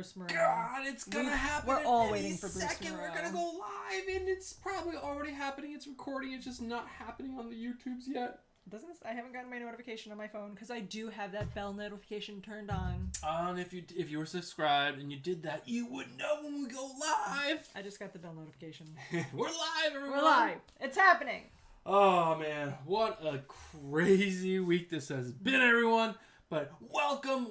Bruce Moreau. God, it's gonna happen. We're all waiting for Bruce second. Moreau. We're gonna go live, and it's probably already happening. It's recording. It's just not happening on the YouTubes yet. I haven't gotten my notification on my phone because I do have that bell notification turned on. If you were subscribed and you did that, you would know when we go live. I just got the bell notification. We're live, everyone. We're live. It's happening. Oh man, what a crazy week this has been, everyone. But welcome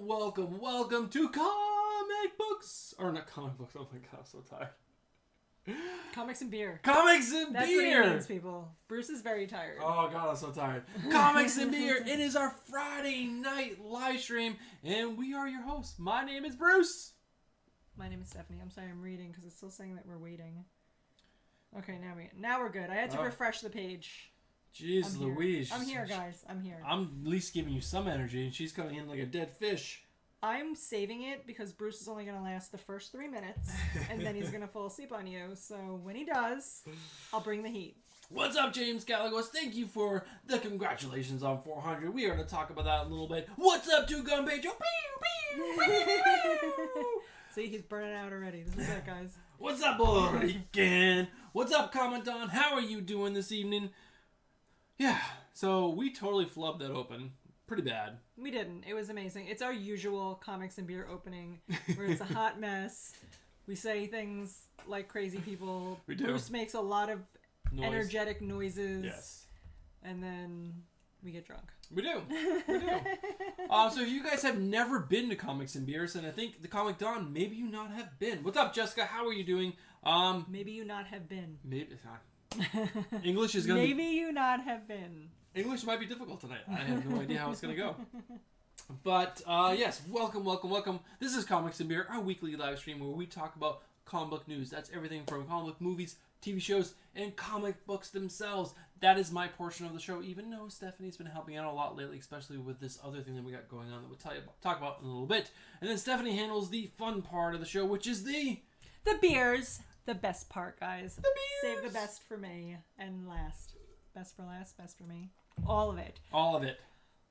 to comic books. Or not comic books. Oh my god, I'm so tired. Comics and beer. Comics and That's beer. what he means, people. Bruce is very tired. Oh god, I'm so tired. Comics and beer. It is our Friday night live stream, and we are your hosts. My name is Bruce. My name is Stephanie. I'm sorry, I'm reading because it's still saying that we're waiting. Okay, now we're good. I had to refresh the page. Jeez Louise. I'm here, guys. I'm here. I'm at least giving you some energy, and she's coming in like a dead fish. I'm saving it because Bruce is only going to last the first 3 minutes, and then he's going to fall asleep on you. So when he does, I'll bring the heat. What's up, James Galagos? Thank you for the congratulations on 400. We are going to talk about that in a little bit. What's up, Two Gun Page? See, he's burning out already. This is it, guys. What's up, Ulrican? What's up, Commandant? How are you doing this evening? Yeah, so we totally flubbed that open. Pretty bad. We didn't. It was amazing. It's our usual comics and beer opening where it's a hot mess. We say things like crazy people. We do. Bruce makes a lot of energetic noises. Yes. And then we get drunk. We do. So if you guys have never been to Comics and Beers, and I think the Comic Don, maybe you not have been. What's up, Jessica? How are you doing? Maybe you not have been. Maybe English is gonna. Maybe you not have been. English might be difficult tonight. I have no idea how it's gonna go. But yes, welcome. This is Comics and Beer, our weekly live stream where we talk about comic book news. That's everything from comic book movies, TV shows, and comic books themselves. That is my portion of the show, even though Stephanie's been helping out a lot lately, especially with this other thing that we got going on that we'll talk about in a little bit. And then Stephanie handles the fun part of the show, which is the beers. The best part, guys. The beers. Save the best for me and last. Best for last, best for me. All of it.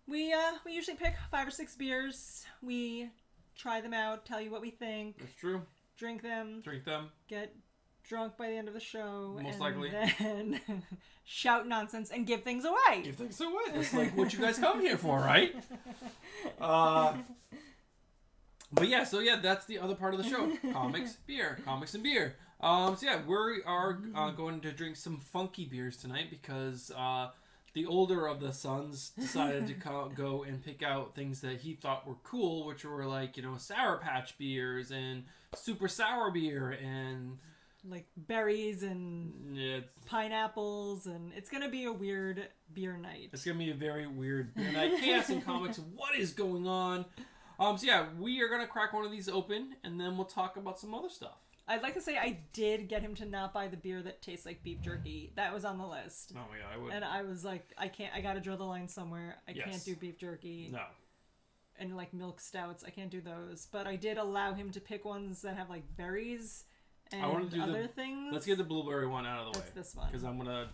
We usually pick 5 or 6 beers. We try them out, tell you what we think. That's true. Drink them. Get drunk by the end of the show. Most likely. Then shout nonsense and give things away. That's like what you guys come here for, right? But yeah, that's the other part of the show. Comics and beer. We are going to drink some funky beers tonight because the older of the sons decided to go and pick out things that he thought were cool, which were like, Sour Patch beers and super sour beer and like berries and pineapples, and it's gonna be a weird beer night. It's gonna be a very weird beer night. Chaos in Comics. What is going on? We are gonna crack one of these open, and then we'll talk about some other stuff. I'd like to say I did get him to not buy the beer that tastes like beef jerky. That was on the list. Oh yeah, I would. And I was like, I gotta draw the line somewhere. I can't do beef jerky. No. And like milk stouts, I can't do those. But I did allow him to pick ones that have like berries and other things. Let's get the blueberry one out of the way. That's this one. Because I'm gonna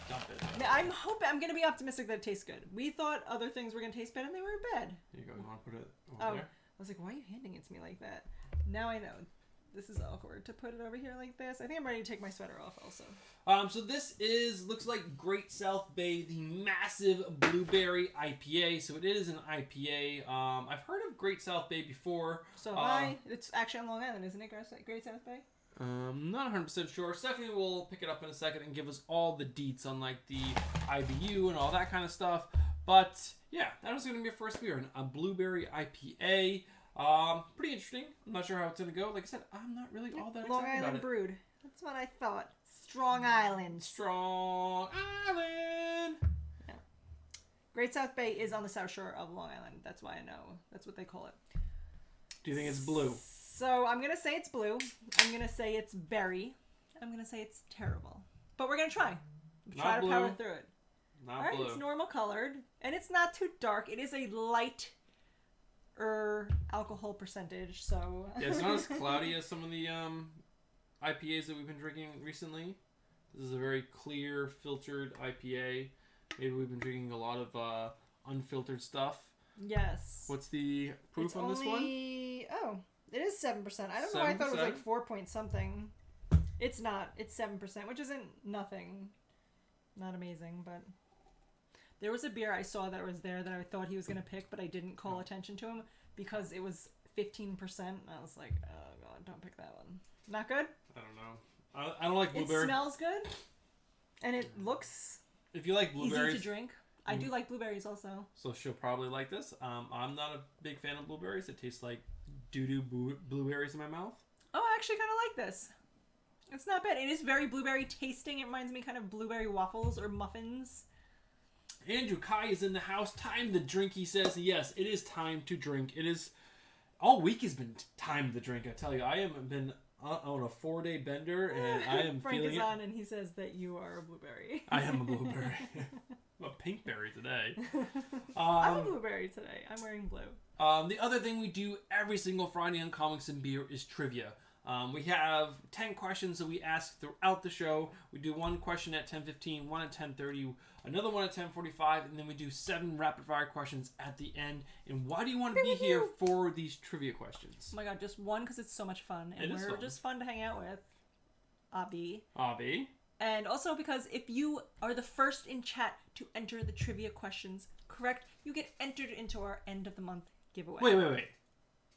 dump it. I'm gonna be optimistic that it tastes good. We thought other things were gonna taste bad, and they were bad. There you go. You want to put it over there? I was like, why are you handing it to me like that? Now I know. This is awkward to put it over here like this. I think I'm ready to take my sweater off also. So this looks like Great South Bay, the massive blueberry IPA. So it is an IPA. I've heard of Great South Bay before. So it's actually on Long Island, isn't it, Great South Bay? Not 100% sure. Stephanie will pick it up in a second and give us all the deets on like the IBU and all that kind of stuff. But yeah, that was going to be our first beer, a blueberry IPA. Pretty interesting. I'm not sure how it's going to go. Like I said, I'm not really all that excited Long Island about it. brewed. That's what I thought. Strong Island. Yeah. Great South Bay is on the south shore of Long Island. That's why I know. That's what they call it. Do you think it's blue? So I'm going to say it's blue. I'm going to say it's berry. I'm going to say it's terrible. But we're going to try. Try to power through it. Not blue. It's normal colored. And it's not too dark. It is a light alcohol percentage, so yeah, it's not as cloudy as some of the IPAs that we've been drinking recently. This is a very clear, filtered IPA. Maybe we've been drinking a lot of unfiltered stuff. Yes. What's the proof on this one? It is 7%. I don't know why I thought it was like 4 point something. It's not. It's 7%, which isn't nothing. Not amazing, but there was a beer I saw that was there that I thought he was going to pick, but I didn't call attention to him because it was 15%. And I was like, oh god, don't pick that one. Not good? I don't know. I don't like blueberry. It smells good, and it looks if you like blueberries, easy to drink. I do like blueberries also. So she'll probably like this. I'm not a big fan of blueberries. It tastes like doo-doo blueberries in my mouth. Oh, I actually kind of like this. It's not bad. It is very blueberry tasting. It reminds me kind of blueberry waffles or muffins. Andrew Kai is in the house. Time to drink, he says. Yes, it is time to drink. It is... All week has been time to drink, I tell you. I have been on a 4-day bender, and I am Frank feeling is on, and he says that you are a blueberry. I am a blueberry. I'm a pink berry today. I'm a blueberry today. I'm wearing blue. The other thing we do every single Friday on Comics and Beer is trivia. We have 10 questions that we ask throughout the show. We do one question at 10:15, one at 10:30, another one at 10:45, and then we do 7 rapid-fire questions at the end. And why do you want to be here for these trivia questions? Oh my god, just one because it's so much fun. And we're just fun to hang out with. Abby. And also because if you are the first in chat to enter the trivia questions correct, you get entered into our end of the month giveaway. Wait.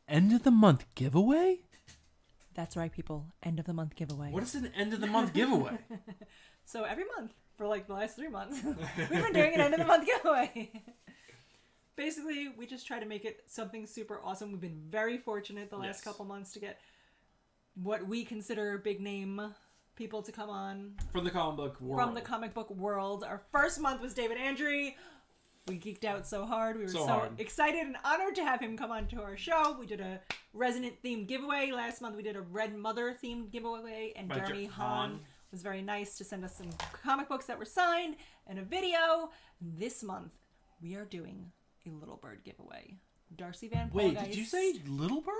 End of the month giveaway? That's right, people. End of the month giveaway. What is an end of the month giveaway? So every month for like the last 3 months, we've been doing an end of the month giveaway. Basically, we just try to make it something super awesome. We've been very fortunate the last couple months to get what we consider big name people to come on. From the comic book world. From the comic book world. Our first month was David Andry. We geeked out so hard. We were so excited and honored to have him come on to our show. We did a Resident themed giveaway. Last month we did a Red Mother themed giveaway. And Jeremy Hahn was very nice to send us some comic books that were signed and a video. This month we are doing a Little Bird giveaway. Darcy Van Polgeist. Wait, did you say Little Bird?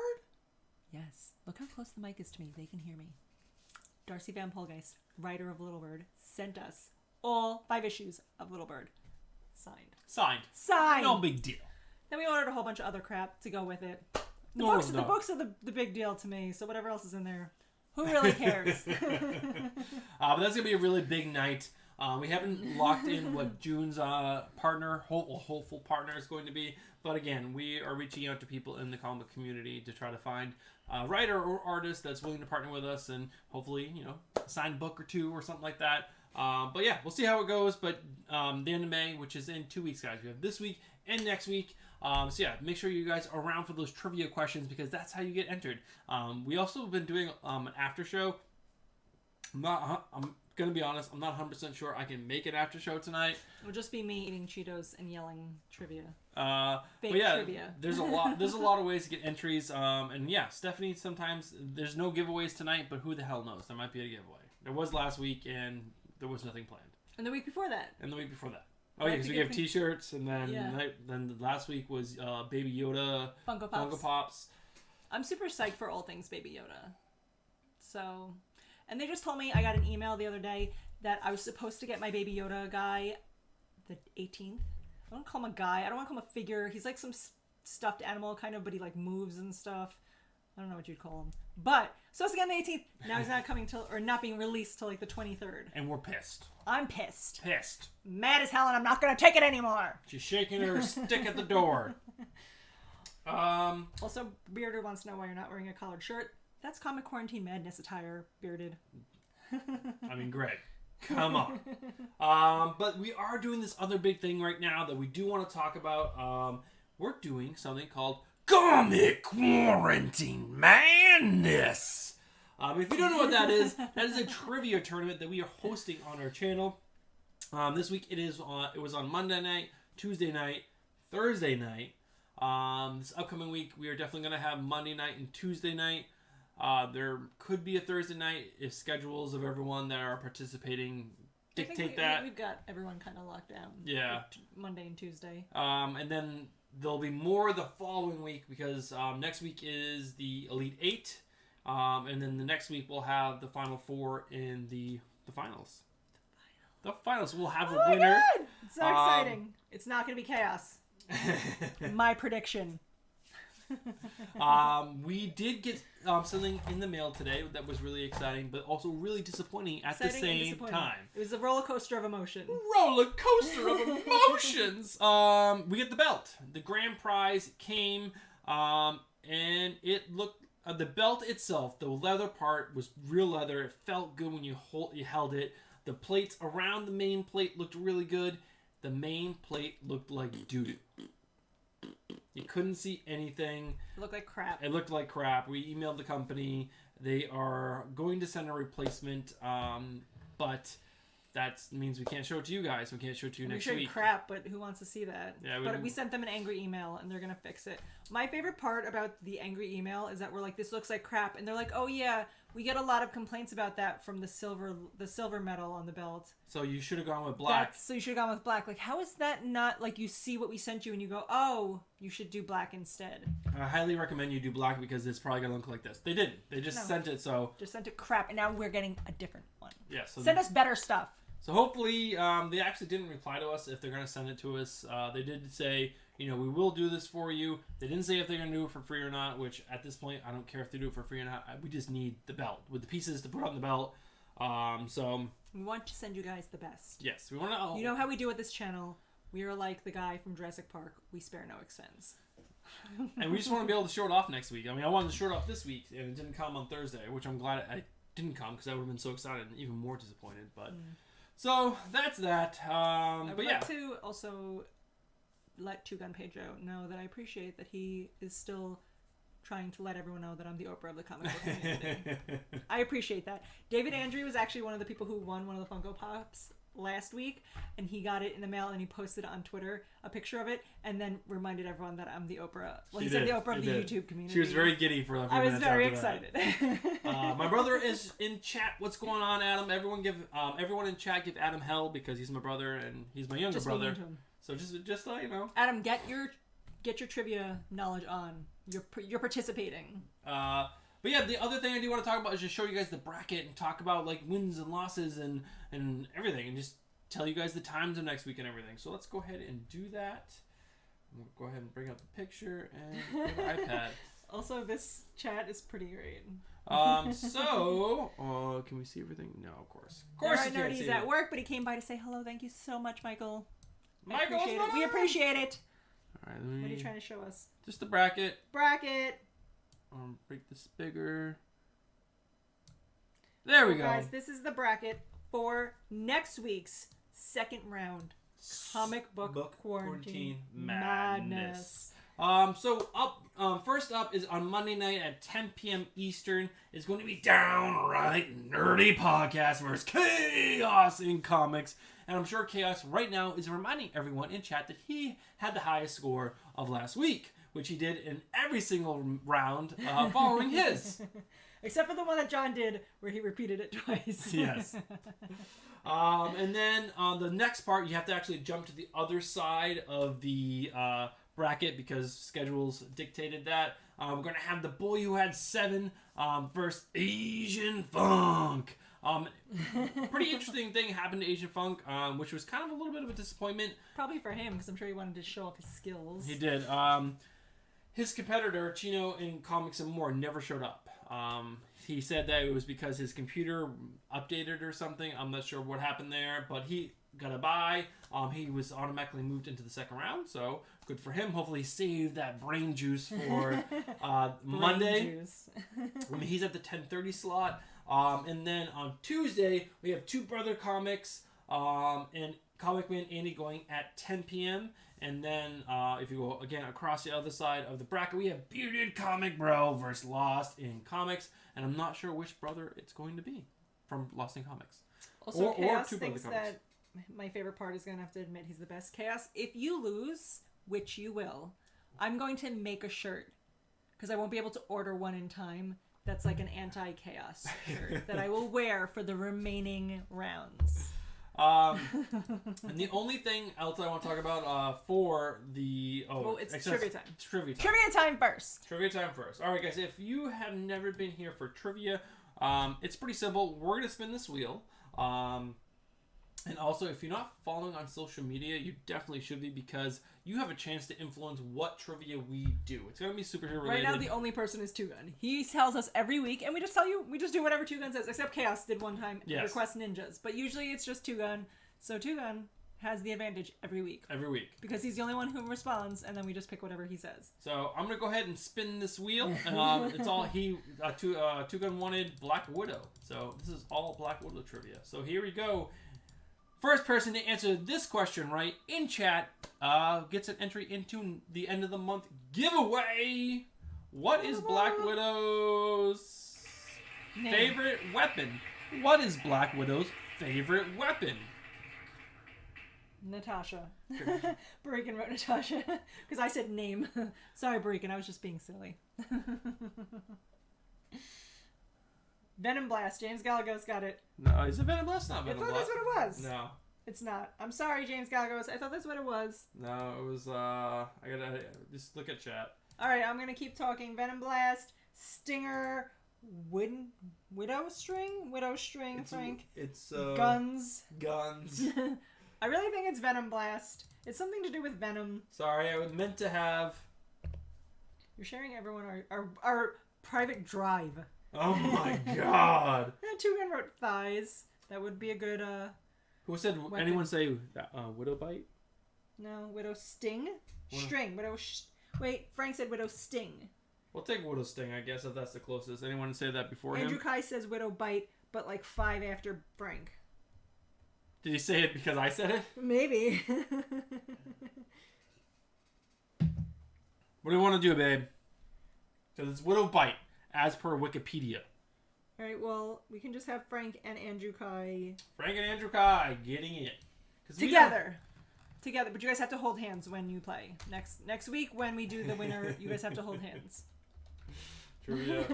Yes. Look how close the mic is to me. They can hear me. Darcy Van Polgeist, writer of Little Bird, sent us all 5 issues of Little Bird. Signed. No big deal. Then we ordered a whole bunch of other crap to go with it. The books are the big deal to me, so whatever else is in there, who really cares? But that's going to be a really big night. We haven't locked in what June's hopeful partner is going to be. But again, we are reaching out to people in the comic community to try to find a writer or artist that's willing to partner with us and hopefully, a signed book or 2 or something like that. But yeah, we'll see how it goes. But the end of May, which is in 2 weeks, guys. We have this week and next week. So yeah, make sure you guys are around for those trivia questions because that's how you get entered. We also have been doing an after show. I'm going to be honest, I'm not 100% sure I can make an after show tonight. It'll just be me eating Cheetos and yelling trivia. But yeah, trivia. There's a lot of ways to get entries. And yeah, Stephanie, sometimes there's no giveaways tonight, but who the hell knows? There might be a giveaway. There was last week and there was nothing planned. And the week before that. Oh yeah, because we gave T-shirts, and then last week was Baby Yoda Funko Pops. I'm super psyched for all things Baby Yoda. So, and they just told me, I got an email the other day that I was supposed to get my Baby Yoda guy the 18th. I don't call him a guy. I don't want to call him a figure. He's like some stuffed animal kind of, but he like moves and stuff. I don't know what you'd call him. But, supposed to get on the 18th. Now he's not coming not being released till like the 23rd. And we're pissed. I'm pissed. Pissed. Mad as hell, and I'm not going to take it anymore. She's shaking her stick at the door. Also, Bearded wants to know why you're not wearing a collared shirt. That's Comic Quarantine Madness attire, Bearded. I mean, Greg, come on. But we are doing this other big thing right now that we do want to talk about. We're doing something called Comic Quarantine Madness. If you don't know what that is a trivia tournament that we are hosting on our channel. This week it was on Monday night, Tuesday night, Thursday night. This upcoming week we are definitely going to have Monday night and Tuesday night. There could be a Thursday night if schedules of everyone that are participating dictate that. We've got everyone kind of locked down. Yeah. Monday and Tuesday. And then there'll be more the following week because next week is the Elite 8. And then the next week we'll have the Final 4 in the finals. The finals. We'll have a winner. My God! It's so exciting. It's not going to be chaos. My prediction. We did get something in the mail today that was really exciting, but also really disappointing at the same time. It was a roller coaster of emotion. Roller coaster of emotions. We get the belt. The grand prize came, and it looked. The belt itself, the leather part was real leather. It felt good when you held it. The plates around the main plate looked really good. The main plate looked like doo-doo. You couldn't see anything. It looked like crap. It looked like crap. We emailed the company. They are going to send a replacement, but that means we can't show it to you guys. We can't show it to you next week. Crap, but who wants to see that? Yeah, but we sent them an angry email, and they're going to fix it. My favorite part about the angry email is that we're like, this looks like crap. And they're like, oh, yeah, we get a lot of complaints about that from the silver medal on the belt. So you should have gone with black. So you should have gone with black. Like, how is that not, like, you see what we sent you and you go, oh, you should do black instead. I highly recommend you do black because it's probably going to look like this. They didn't. They just sent it, so... Just sent it crap, and now we're getting a different one. Yeah, so... Send us better stuff. So hopefully, they actually didn't reply to us if they're going to send it to us. They did say, we will do this for you. They didn't say if they're going to do it for free or not, which at this point, I don't care if they do it for free or not. We just need the belt with the pieces to put on the belt. So we want to send you guys the best. Yes, we want to. You know how we do with this channel. We are like the guy from Jurassic Park. We spare no expense. And we just want to be able to show it off next week. I mean, I wanted to show it off this week, and it didn't come on Thursday, which I'm glad it didn't come because I would have been so excited and even more disappointed. But. So that's that. I would like to also let Two Gun Pedro know that I appreciate that he is still trying to let everyone know that I'm the Oprah of the comic book community. I appreciate that. David Andrew was actually one of the people who won one of the Funko Pops last week, and he got it in the mail and he posted on Twitter a picture of it and then reminded everyone that I'm the Oprah. Well, he said the Oprah of the YouTube community. She was very giddy for a few minutes. I was very excited. My brother is in chat. What's going on, Adam? Everyone in chat give Adam hell because he's my brother and he's my younger brother. So just let you know. Adam, get your trivia knowledge on. You're participating. But yeah, the other thing I do want to talk about is just show you guys the bracket and talk about like wins and losses and everything, and just tell you guys the times of next week and everything. So let's go ahead and do that. We'll go ahead and bring up the picture and the iPad. Also, this chat is pretty great. So can we see everything? No, of course. Of course, you can't see it. He's at work, but he came by to say hello. Thank you so much, Michael. Michael, we appreciate it. All right, what are you trying to show us? Just the bracket. Break this bigger. There we go. Guys, this is the bracket for next week's second round comic book quarantine madness. First up is on Monday night at 10 p.m. Eastern is going to be Downright Nerdy Podcast versus Chaos in Comics. And I'm sure Chaos right now is reminding everyone in chat that he had the highest score of last week, which he did in every single round following his. Except for the one that John did, where he repeated it twice. Yes. And then on the next part, you have to actually jump to the other side of the bracket because schedules dictated that. We're going to have the boy who had 7 versus Asian Funk. Pretty interesting thing happened to Asian Funk, which was kind of a little bit of a disappointment. Probably for him, because I'm sure he wanted to show off his skills. He did. His competitor, Chino in Comics and More, never showed up. He said that it was because his computer updated or something. I'm not sure what happened there, but he got a bye. He was automatically moved into the second round, so good for him. Hopefully he saved that brain juice for Monday. He's at the 10:30 slot. And then on Tuesday, we have Two Brother Comics and Comic Man Andy going at 10 p.m. And then if you go again across the other side of the bracket, we have Bearded Comic Bro versus Lost in Comics. And I'm not sure which brother it's going to be from Lost in Comics. Also, Chaos thinks that my favorite part is going to have to admit he's the best. Chaos, if you lose, which you will, I'm going to make a shirt because I won't be able to order one in time. That's like an anti-chaos shirt that I will wear for the remaining rounds. And the only thing else I want to talk about for the... it's trivia time. Trivia time. Trivia time first. Trivia time first. All right, guys. If you have never been here for trivia, it's pretty simple. We're going to spin this wheel. And also, if you're not following on social media, you definitely should be because you have a chance to influence what trivia we do. It's going to be superhero related. Right now, the only person is Two Gun. He tells us every week, and we just tell you, we just do whatever Two Gun says, except Chaos did one time request ninjas. But usually it's just Two Gun. So Two Gun has the advantage every week. Every week. Because he's the only one who responds, and then we just pick whatever he says. So I'm going to go ahead and spin this wheel. It's all Two Gun wanted Black Widow. So this is all Black Widow trivia. So here we go. First person to answer this question right in chat gets an entry into the end of the month giveaway. What is Black Widow's favorite weapon? What is Black Widow's favorite weapon? Natasha. Barikan wrote Natasha because I said name. Sorry, Barikan. I was just being silly. Venom Blast. James Galagos got it. No, is it Venom Blast? Not Venom Blast. I thought that's what it was. No. It's not. I'm sorry, James Galagos. I thought that's what it was. No, it was, I gotta, just look at chat. Alright, I'm gonna keep talking. Venom Blast, Stinger, Widow String, Frank. It's, Guns. Guns. I really think it's Venom Blast. It's something to do with Venom. Sorry, I was meant to have... You're sharing everyone our private drive. Oh my god. Two Gun wrote thighs. That would be a good, Who said, weapon. Anyone say Widow Bite? No, Widow Sting? String. Wait, Frank said Widow Sting. We'll take Widow Sting, I guess, if that's the closest. Anyone say that before Andrew him? Kai says Widow Bite, but like 5 after Frank. Did he say it because I said it? Maybe. What do you want to do, babe? Because it's Widow Bite, as per Wikipedia. Alright, well, we can just have Frank and Andrew Kai... Frank and Andrew Kai getting it. Together, but you guys have to hold hands when you play. Next week, when we do the winner, you guys have to hold hands. Trivia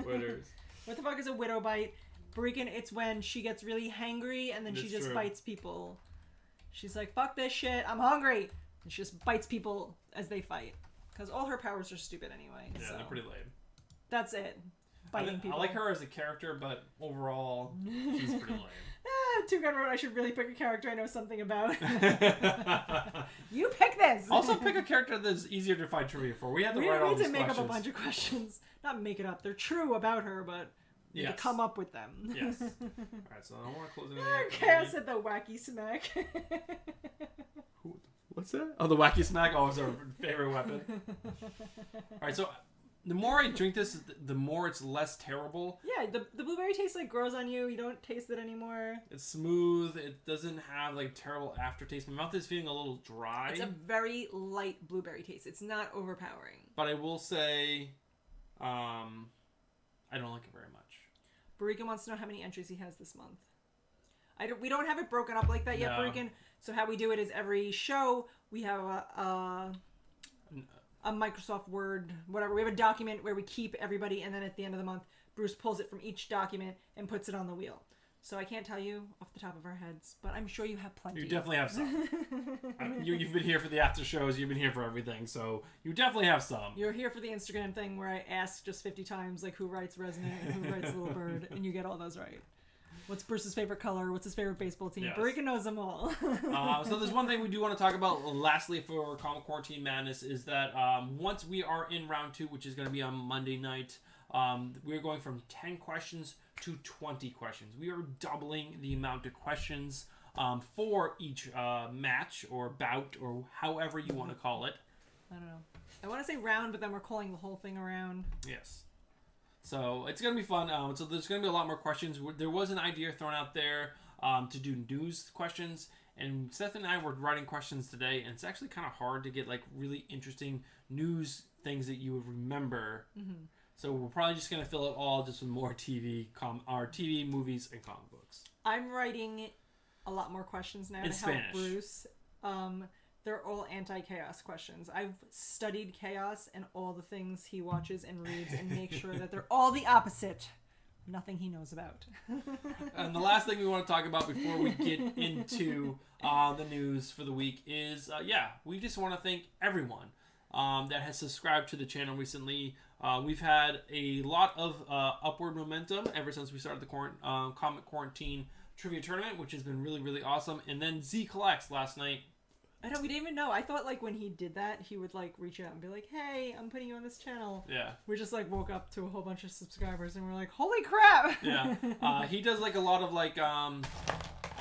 winners. What the fuck is a Widow Bite? Barikan, it's when she gets really hangry and then she just bites people. She's like, fuck this shit, I'm hungry! And she just bites people as they fight. Because all her powers are stupid anyway. Yeah, so. They're pretty lame. That's it. Biting people. I like her as a character, but overall, she's pretty lame. Two Gun wrote I should really pick a character I know something about. You pick this! Also pick a character that's easier to find trivia for. We have to write all these questions. We need to make up a bunch of questions. Not make it up. They're true about her, but... to come up with them. Yes. Alright, so I don't want to close anything. Okay, I said the wacky smack. What's that? Oh, the wacky smack? Oh, it's our favorite weapon. Alright, so the more I drink this, the more it's less terrible. Yeah, the blueberry taste like grows on you. You don't taste it anymore. It's smooth. It doesn't have like terrible aftertaste. My mouth is feeling a little dry. It's a very light blueberry taste. It's not overpowering. But I will say, I don't like it very much. Barikan wants to know how many entries he has this month. We don't have it broken up like that yet, Barikan. So how we do it is every show we have a Microsoft Word, whatever. We have a document where we keep everybody, and then at the end of the month, Bruce pulls it from each document and puts it on the wheel. So I can't tell you off the top of our heads, but I'm sure you have plenty. You definitely have some. You've been here for the after shows. You've been here for everything, so you definitely have some. You're here for the Instagram thing where I ask just 50 times, like, who writes Resonant and who writes Little Bird, and you get all those right. What's Bruce's favorite color? What's his favorite baseball team? Yes. Barikan knows them all. So there's one thing we do want to talk about lastly for Comic Quarantine Madness is that once we are in round 2, which is going to be on Monday night, we're going from 10 questions to 20 questions. We are doubling the amount of questions for each match or bout or however you want to call it. I don't know. I want to say round, but then we're calling the whole thing around. Yes. So it's going to be fun. So there's going to be a lot more questions. There was an idea thrown out there to do news questions. And Seth and I were writing questions today. And it's actually kind of hard to get like really interesting news things that you would remember. Mm-hmm. So we're probably just going to fill it all just with more TV, movies, and comic books. I'm writing a lot more questions now to help Bruce. They're all anti-chaos questions. I've studied chaos and all the things he watches and reads and make sure that they're all the opposite. Nothing he knows about. And the last thing we want to talk about before we get into the news for the week is, we just want to thank everyone that has subscribed to the channel recently. We've had a lot of upward momentum ever since we started the Comic Quarantine Trivia Tournament, which has been really, really awesome. And then Z Collects last night I know, we didn't even know. I thought, like, when he did that, he would, like, reach out and be like, hey, I'm putting you on this channel. Yeah. We just, like, woke up to a whole bunch of subscribers, and we're like, holy crap! Yeah. He does, like, a lot of, like, I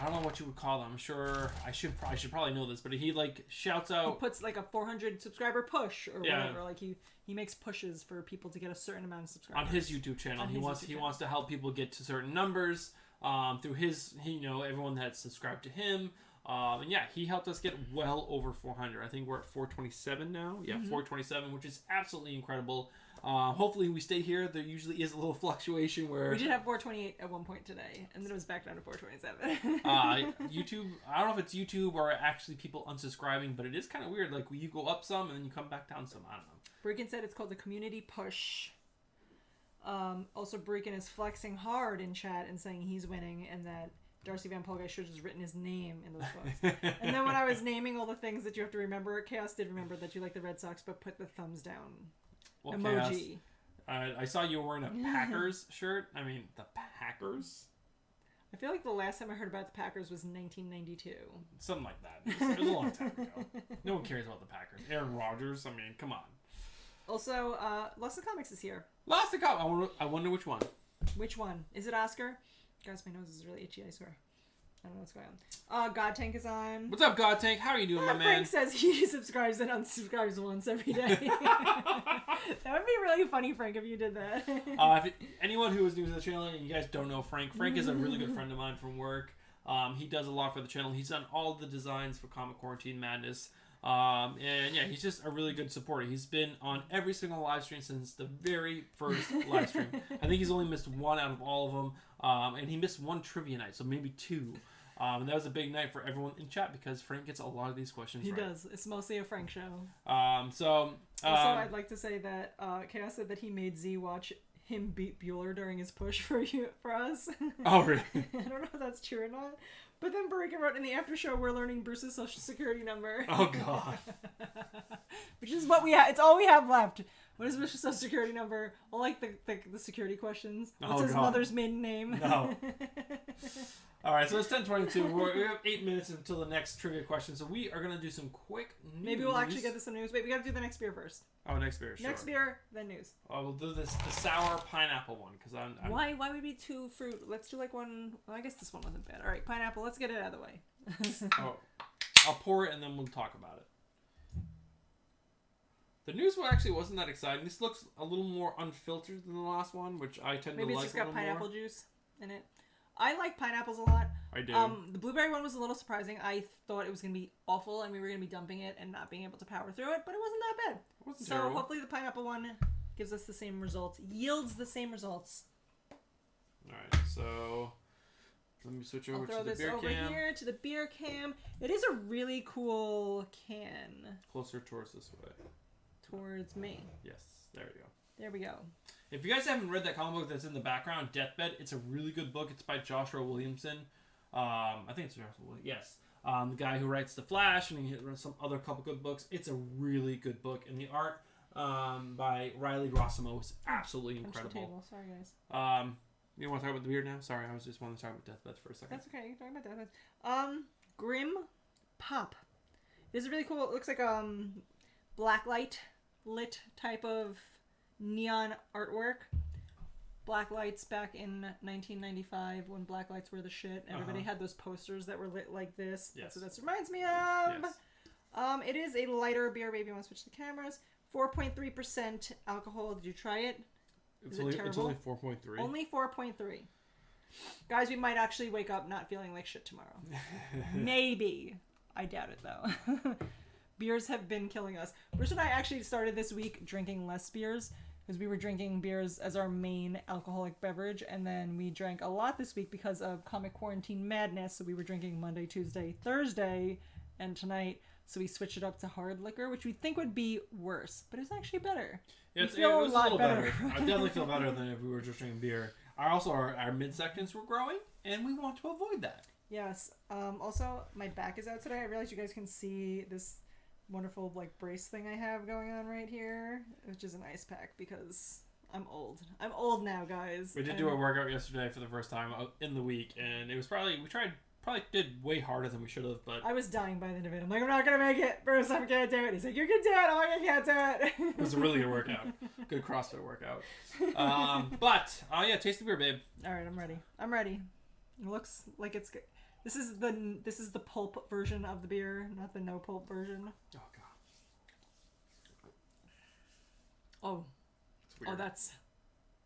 don't know what you would call them. I'm sure I should probably know this, but he, like, shouts out... He puts, like, a 400 subscriber push, or whatever. Like, he makes pushes for people to get a certain amount of subscribers. On his YouTube channel. He wants to help people get to certain numbers through his, everyone that's subscribed to him. And yeah, he helped us get well over 400. I think we're at 427 now. Yeah, 427, which is absolutely incredible. Hopefully we stay here. There usually is a little fluctuation where... We did have 428 at one point today, and then it was back down to 427. YouTube, I don't know if it's YouTube or actually people unsubscribing, but it is kind of weird. Like, you go up some and then you come back down some. I don't know. Breakin said it's called the community push. Also, Breakin is flexing hard in chat and saying he's winning and that Darcy Van Polgay should have just written his name in those books. And then when I was naming all the things that you have to remember, Chaos did remember that you like the Red Sox, but put the thumbs down emoji. Chaos, I saw you were wearing a Packers shirt. I mean, the Packers? I feel like the last time I heard about the Packers was 1992. Something like that. It was a long time ago. No one cares about the Packers. Aaron Rodgers, I mean, come on. Also, Lost in Comics is here. Lost in Comics. I wonder which one. Which one? Is it Oscar? Guys, my nose is really itchy, I swear. I don't know what's going on. God Tank is on. What's up, God Tank? How are you doing, my man? Frank says he subscribes and unsubscribes once every day. That would be really funny, Frank, if you did that. Anyone who is new to the channel and you guys don't know Frank is a really good friend of mine from work. He does a lot for the channel. He's done all the designs for Comic Quarantine Madness. And yeah, he's just a really good supporter. He's been on every single live stream since the very first live stream. I think he's only missed one out of all of them. And he missed one trivia night, so maybe two. And that was a big night for everyone in chat because Frank gets a lot of these questions right. He does. It's mostly a Frank show. Also, I'd like to say that Chaos said that he made Z watch him beat Bueller during his push for us. Oh, really? I don't know if that's true or not. But then Barika wrote in the after show, we're learning Bruce's social security number. Oh, God. Which is what we have. It's all we have left. What is Bruce's social security number? I like the security questions. What's his mother's maiden name? No. All right, so it's 10:22. We have 8 minutes until the next trivia question, so we are going to do some quick news. Maybe we'll actually get to some news. Wait, we got to do the next beer first. Oh, next beer, sure. Next beer, then news. Oh, we'll do the sour pineapple one, because I'm... Why would it be two fruit? Let's do like one... Well, I guess this one wasn't bad. All right, pineapple, let's get it out of the way. Oh, I'll pour it, and then we'll talk about it. The news one actually wasn't that exciting. This looks a little more unfiltered than the last one, which I tend to like a little more. Maybe it's just got pineapple juice in it. I like pineapples a lot. I do. The blueberry one was a little surprising. I thought it was going to be awful and we were going to be dumping it and not being able to power through it, but it wasn't that bad. It wasn't so terrible. Hopefully the pineapple one gives us the same results, yields the same results. Alright, so let me switch over to the beer cam. I'll throw this over here to the beer cam. It is a really cool can. Closer towards this way. Towards me. Yes, there we go. There we go. If you guys haven't read that comic book that's in the background, Deathbed, it's a really good book. It's by Joshua Williamson. I think it's Joshua Williamson. Yes. The guy who writes The Flash, and he wrote some other couple good books. It's a really good book. And the art by Riley Rossimo is absolutely incredible. Sorry, guys. You want to talk about the beer now? Sorry, I was just wanting to talk about Deathbed for a second. That's okay. You can talk about Deathbed. Grim Pop. This is really cool. It looks like blacklight lit type of neon artwork. Black lights back in 1995 when black lights were the shit. Everybody had those posters that were lit like this. Yes. That's what this reminds me of. Yes. It is a lighter beer. Maybe I want to switch the cameras. 4.3% alcohol. Did you try it? It's only 4.3. Only 4.3. Guys, we might actually wake up not feeling like shit tomorrow. Maybe. I doubt it, though. Beers have been killing us. Bruce and I actually started this week drinking less beers because we were drinking beers as our main alcoholic beverage, and then we drank a lot this week because of Comic Quarantine Madness, so we were drinking Monday, Tuesday, Thursday, and tonight, so we switched it up to hard liquor, which we think would be worse, but it's actually better. Yeah, it was a little better. I definitely feel better than if we were just drinking beer. Our midsections were growing, and we want to avoid that. Yes. Also, my back is out today. I realize you guys can see this wonderful brace thing I have going on right here, which is an ice pack because I'm old. I'm old now, guys. We did do a workout yesterday for the first time in the week, and it was probably, we tried probably did way harder than we should have, but... I was dying by the end of it. I'm like, I'm not going to make it. Bruce, I can't do it. He's like, you can do it. I'm like, I can't do it. It was a really good workout. Good CrossFit workout. Yeah, taste the beer, babe. All right, I'm ready. It looks like it's good. This is the pulp version of the beer, not the no pulp version. Oh, God. Oh. It's weird. Oh, that's...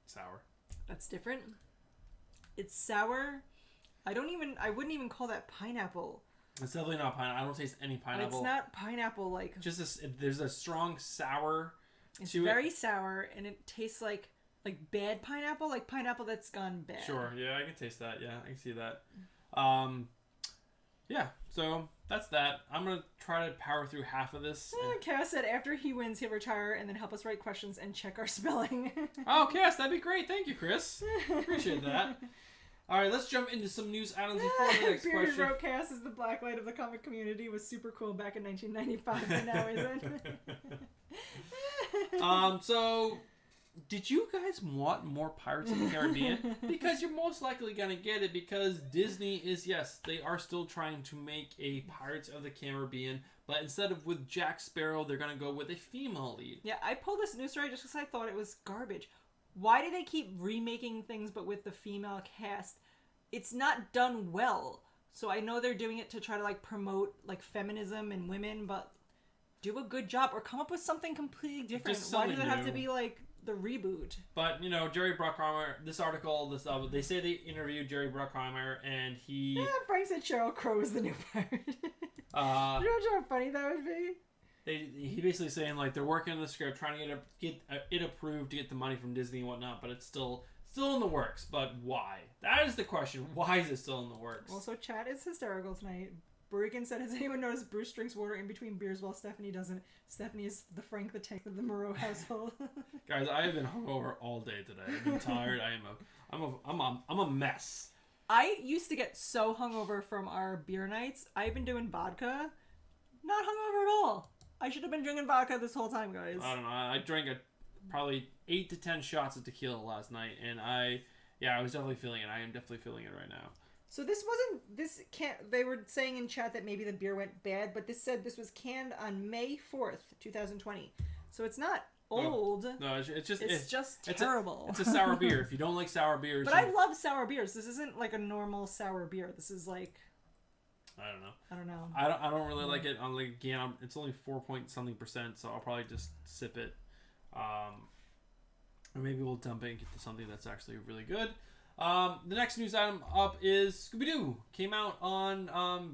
sour. That's different. It's sour. I wouldn't even call that pineapple. It's definitely not pineapple. I don't taste any pineapple. It's not pineapple like. There's a strong sour. It's very sour, and it tastes like bad pineapple, like pineapple that's gone bad. Sure. Yeah, I can taste that. Yeah, I can see that. Yeah. So that's that. I'm gonna try to power through half of this. Cass said after he wins, he'll retire and then help us write questions and check our spelling. Oh, Cass, that'd be great. Thank you, Chris. Appreciate that. All right, let's jump into some news items before the next Bearded question. wrote Cass is the blacklight of the comic community, was super cool back in 1995, but now isn't. So, did you guys want more Pirates of the Caribbean? Because you're most likely going to get it because Disney is, yes, they are still trying to make a Pirates of the Caribbean, but instead of with Jack Sparrow, they're going to go with a female lead. Yeah, I pulled this news story just because I thought it was garbage. Why do they keep remaking things but with the female cast? It's not done well. So I know they're doing it to try to promote feminism and women, but do a good job or come up with something completely different. Why does it have to be the reboot? But Jerry Bruckheimer, this article, they say they interviewed Jerry Bruckheimer and he... Yeah, Frank said Sheryl Crow is the new pirate. You know how funny that would be? He basically saying they're working on the script, trying to get it approved to get the money from Disney and whatnot, but it's still in the works. But why? That is the question. Why is it still in the works? Also, chat is hysterical tonight. Burican said, has anyone noticed Bruce drinks water in between beers while Stephanie doesn't? Stephanie is the Frank the Tank of the Moreau household. Guys, I have been hungover all day today. I've been tired. I'm a mess. I used to get so hungover from our beer nights. I've been doing vodka. Not hungover at all. I should have been drinking vodka this whole time, guys. I don't know. I drank probably 8 to 10 shots of tequila last night, and I was definitely feeling it. I am definitely feeling it right now. So they were saying in chat that maybe the beer went bad, but this said this was canned on May 4th, 2020. So it's not old. No, it's just terrible. It's a sour beer. If you don't like sour beers. But I love sour beers. This isn't like a normal sour beer. This is I don't know. I don't really like it. Again, it's only 4.something%, so I'll probably just sip it. Or maybe we'll dump it and get to something that's actually really good. The next news item up is Scooby-Doo. Came out on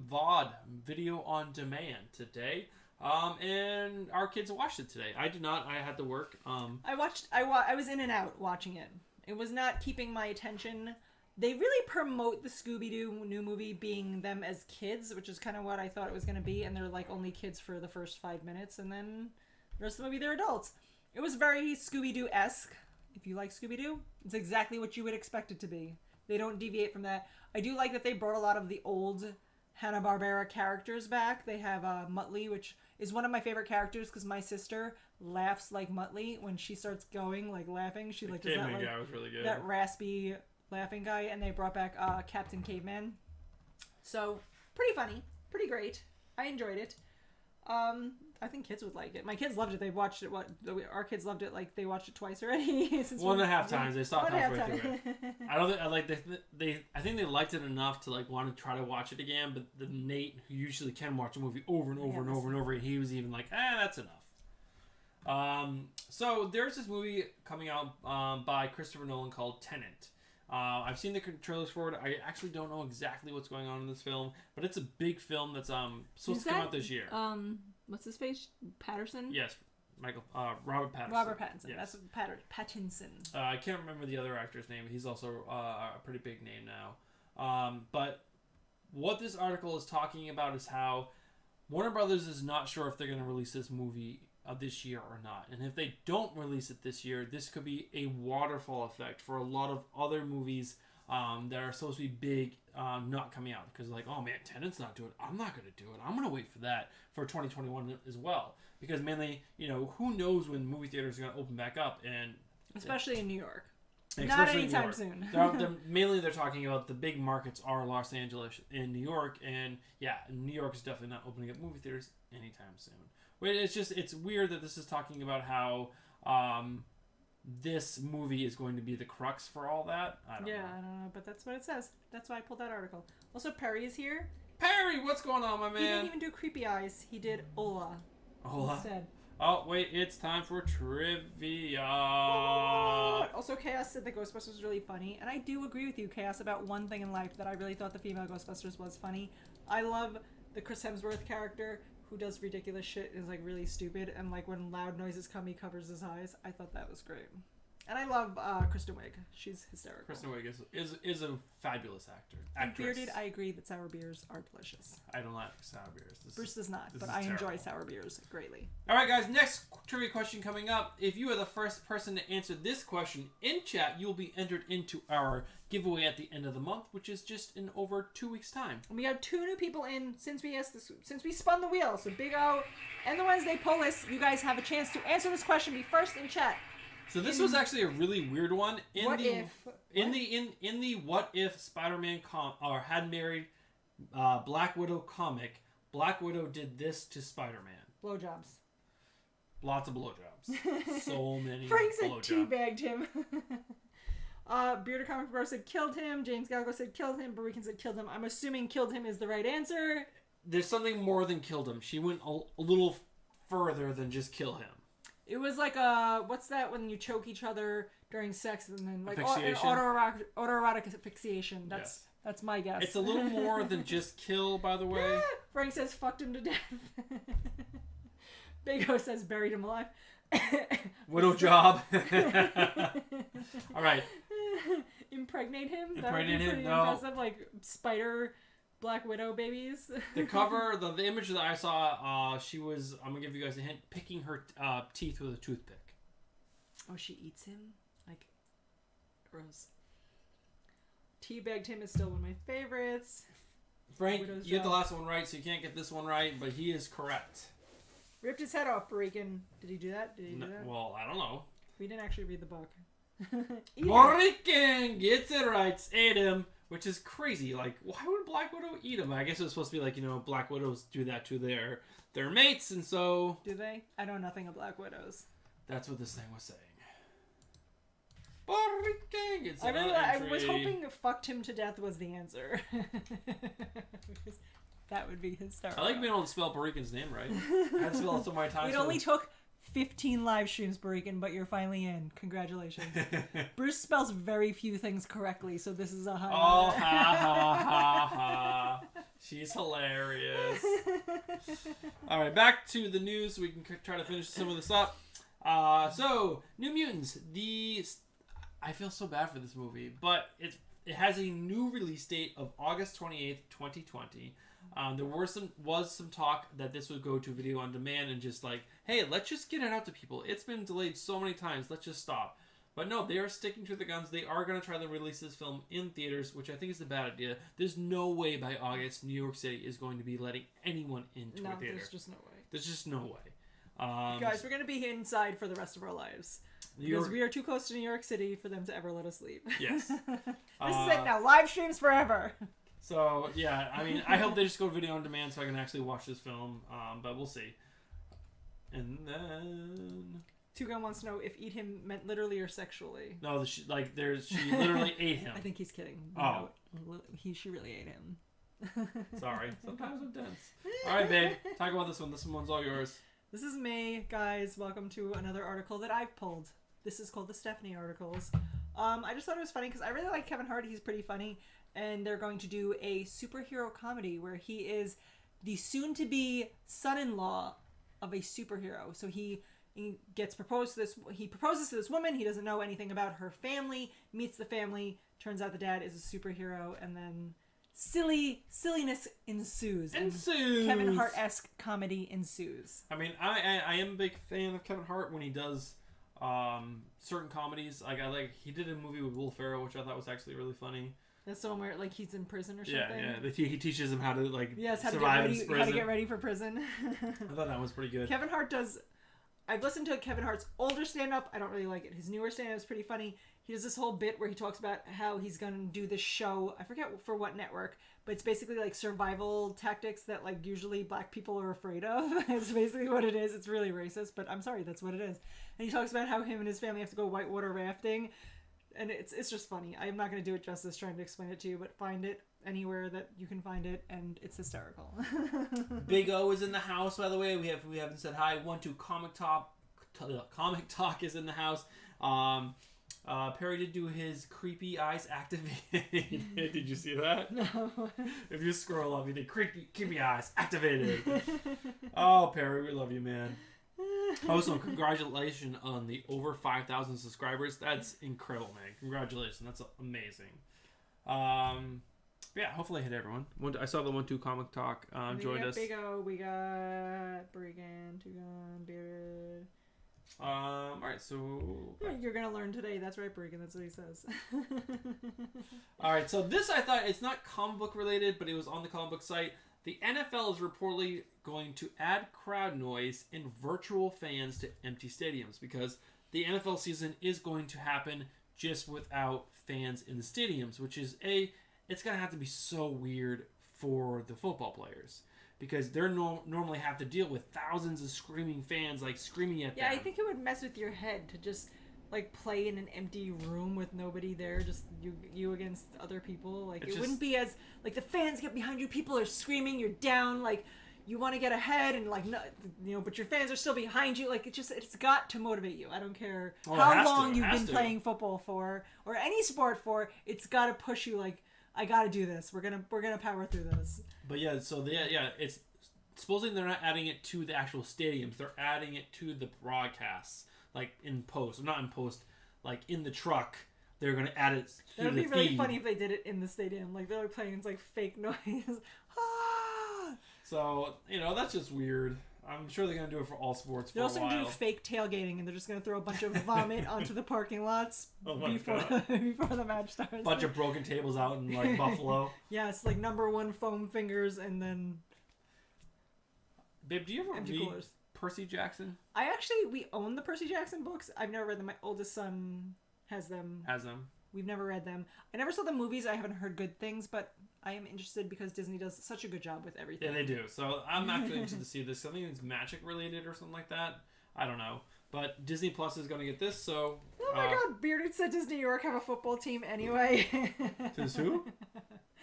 VOD, video on demand today. And our kids watched it today. I did not. I had to work. I was in and out watching it. It was not keeping my attention. They really promote the Scooby-Doo new movie being them as kids, which is kind of what I thought it was going to be, and they're only kids for the first 5 minutes, and then the rest of the movie they're adults. It was very Scooby-Doo-esque. If you like Scooby-Doo, it's exactly what you would expect it to be. They don't deviate from that. I do like that they brought a lot of the old Hanna-Barbera characters back. They have Muttley, which is one of my favorite characters because my sister laughs like Muttley when she starts going, laughing. She does that, guy was really good. That raspy laughing guy, and they brought back Captain Caveman. So pretty funny, pretty great. I enjoyed it. I think kids would like it. My kids loved it. They watched it. Our kids loved it. They watched it twice already. Since 1.5 times. They stopped halfway through it. I think they liked it enough to want to try to watch it again. But the Nate, who usually can watch a movie over and over and over and over, he was even that's enough. So there's this movie coming out by Christopher Nolan called Tenet. I've seen the trailers for it. I actually don't know exactly what's going on in this film, but it's a big film that's supposed to come out this year. What's his face? Patterson? Yes, Robert Pattinson. Robert Pattinson. Yes. That's Pattinson. I can't remember the other actor's name. He's also a pretty big name now. But what this article is talking about is how Warner Brothers is not sure if they're going to release this movie this year or not. And if they don't release it this year, this could be a waterfall effect for a lot of other movies that are supposed to be big not coming out. Because oh man, Tenet's not doing it. I'm not going to do it. I'm going to wait for that for 2021 as well. Because mainly, who knows when movie theaters are going to open back up. And especially in New York. Not anytime soon. Mainly they're talking about the big markets are Los Angeles and New York, and yeah, New York is definitely not opening up movie theaters anytime soon. It's weird that this is talking about how this movie is going to be the crux for all that. I don't know. I don't know, but that's what it says. That's why I pulled that article. Also, Perry is here. Perry, what's going on, my man? He didn't even do Creepy Eyes. He did Ola. Instead. Oh, wait, it's time for trivia. Also, Chaos said that Ghostbusters was really funny, and I do agree with you, Chaos, about one thing in life that I really thought the female Ghostbusters was funny. I love the Chris Hemsworth character who does ridiculous shit, is like really stupid, and like when loud noises come, he covers his eyes. I thought that was great. And I love Kristen Wiig. She's hysterical. Kristen Wiig is a fabulous actress. And bearded, I agree that sour beers are delicious. I don't like sour beers. Bruce does not, but I enjoy sour beers greatly. All right, guys. Next trivia question coming up. If you are the first person to answer this question in chat, you will be entered into our giveaway at the end of the month, which is just in over 2 weeks' time. And we have 2 new people in since we spun the wheel. So Big O and the Wednesday poll list, you guys have a chance to answer this question. Be first in chat. So this was actually a really weird one. In the what if Spider-Man had married Black Widow comic, Black Widow did this to Spider-Man. Blowjobs. Lots of blowjobs. So many. Frank said teabagged him. Bearded Comic Bro said killed him. James Galgo said killed him. Barican said killed him. I'm assuming killed him is the right answer. There's something more than killed him. She went a little further than just kill him. It was like what's that when you choke each other during sex and then like autoerotic asphyxiation. That's my guess. It's a little more than just kill, by the way. Frank says fucked him to death. Big O says buried him alive. Widow job. All right. Impregnate him. Impregnate him. Pretty impressive, like spider Black Widow babies. The cover, the image that I saw, she was, I'm going to give you guys a hint, picking her teeth with a toothpick. Oh, she eats him? Like, gross. Teabagged him is still one of my favorites. Frank, you get the last one right, so you can't get this one right, but he is correct. Ripped his head off, Barican. Did he do that? Do that? Well, I don't know. We didn't actually read the book. Barican gets it right. Ate him. Which is crazy. Like, why would Black Widow eat him? I guess it was supposed to be like, Black Widows do that to their mates, and so... Do they? I know nothing of Black Widows. That's what this thing was saying. Barican gets it I was hoping fucked him to death was the answer. That would be hysterical. I like being able to spell Barican's name right. I had to spell it so many times. It only took 15 live streams, Barican, but you're finally in. Congratulations. Bruce spells very few things correctly, so this is a high. Oh, ha, ha, ha, ha. She's hilarious. All right, back to the news. We can try to finish some of this up. So, New Mutants. I feel so bad for this movie, but it has a new release date of August 28th, 2020. There was some talk that this would go to video on demand and just like, hey, let's just get it out to people. It's been delayed so many times. Let's just stop. But no, they are sticking to the guns. They are going to try to release this film in theaters, which I think is a bad idea. There's no way by August New York City is going to be letting anyone into a theater. There's just no way. There's just no way. Guys, we're going to be inside for the rest of our lives. Because we are too close to New York City for them to ever let us leave. Yes. This is it now. Live streams forever. So, yeah, I mean, I hope they just go video on demand so I can actually watch this film, but we'll see. And then... Two-Gun wants to know if eat him meant literally or sexually. No, she literally ate him. I think he's kidding. Oh. No, she really ate him. Sorry. Sometimes I'm dense. All right, babe. Talk about this one. This one's all yours. This is me, guys. Welcome to another article that I've pulled. This is called the Stephanie Articles. I just thought it was funny because I really like Kevin Hart. He's pretty funny. And they're going to do a superhero comedy where he is the soon-to-be son-in-law of a superhero. So he gets proposed to this. He proposes to this woman. He doesn't know anything about her family. Meets the family. Turns out the dad is a superhero, and then silliness ensues. Kevin Hart-esque comedy ensues. I mean, I am a big fan of Kevin Hart when he does certain comedies. Like he did a movie with Will Ferrell, which I thought was actually really funny. That's the one where like he's in prison or something. Yeah. He teaches him how to survive in prison. How to get ready for prison. I thought that was pretty good. Kevin Hart does. I've listened to Kevin Hart's older stand-up. I don't really like it. His newer stand-up is pretty funny. he does this whole bit where he talks about how he's going to do this show. I forget for what network, but it's basically like survival tactics that like usually black people are afraid of. It's basically what it is. It's really racist, but I'm sorry, that's what it is. And he talks about how him and his family have to go whitewater rafting, and it's just funny. I'm not going to do it justice trying to explain it to you, but find it anywhere that you can find it, and it's hysterical. Big O is in the house, by the way. We haven't said hi. 1-2 Comic Talk is in the house. Perry did do his creepy eyes activated. Did you see that? No. If you scroll up, you did creepy eyes activated. Oh, Perry, we love you, man. Also, congratulations on the over 5,000 subscribers. That's incredible, man. Congratulations. That's amazing. Yeah, hopefully I hit everyone. I saw the 1-2 Comic Talk joined us. Big O, we got Bregan, Tugon, Bearded. Alright, so... Yeah, you're gonna learn today. That's right, Bregan. That's what he says. Alright, so this I thought, it's not comic book related, but it was on the comic book site. The NFL is reportedly going to add crowd noise and virtual fans to empty stadiums because the NFL season is going to happen just without fans in the stadiums, which is it's going to have to be so weird for the football players because they're normally have to deal with thousands of screaming fans like screaming at them. Yeah, I think it would mess with your head to just like play in an empty room with nobody there, just you against other people. Like it wouldn't be as like the fans get behind you, people are screaming, you're down, like you want to get ahead and like no, you know, but your fans are still behind you. Like it's got to motivate you. I don't care how long you've been playing football for or any sport for. It's got to push you. Like I got to do this. We're gonna power through this. But yeah, so it's supposedly they're not adding it to the actual stadiums. They're adding it to the broadcasts. Like in post, or not in post, like in the truck, they're gonna add it. That would be really funny if they did it in the stadium. Like they're playing it's like fake noise. Ah! So that's just weird. I'm sure they're gonna do it for all sports. They're also gonna do fake tailgating, and they're just gonna throw a bunch of vomit onto the parking lots before the match starts. Bunch of broken tables out in like Buffalo. Yeah, it's like number one foam fingers, and then. Babe, do you ever read Percy Jackson? We own the Percy Jackson books. I've never read them. My oldest son has them. We've never read them. I never saw the movies. I haven't heard good things, but I am interested because Disney does such a good job with everything. Yeah, they do. So I'm actually interested to see this. Something that's magic related or something like that. I don't know. But Disney Plus is going to get this, so... Oh my god, Bearded said, does New York have a football team anyway? Says who?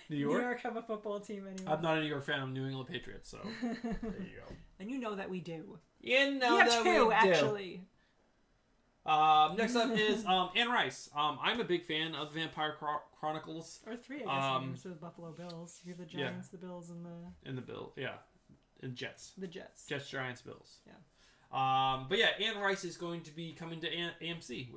New York? New York have a football team anyway. I'm not a New York fan. I'm New England Patriots, so there you go. And you know that we do. You know that we do. Actually. Next up is Anne Rice. I'm a big fan of the Vampire Chronicles. Or 3, I guess. So the Buffalo Bills. You have the Giants, the Bills, and the... And the Bill, yeah. And Jets. The Jets. Jets, Giants, Bills. Yeah. But yeah, Anne Rice is going to be coming to AMC,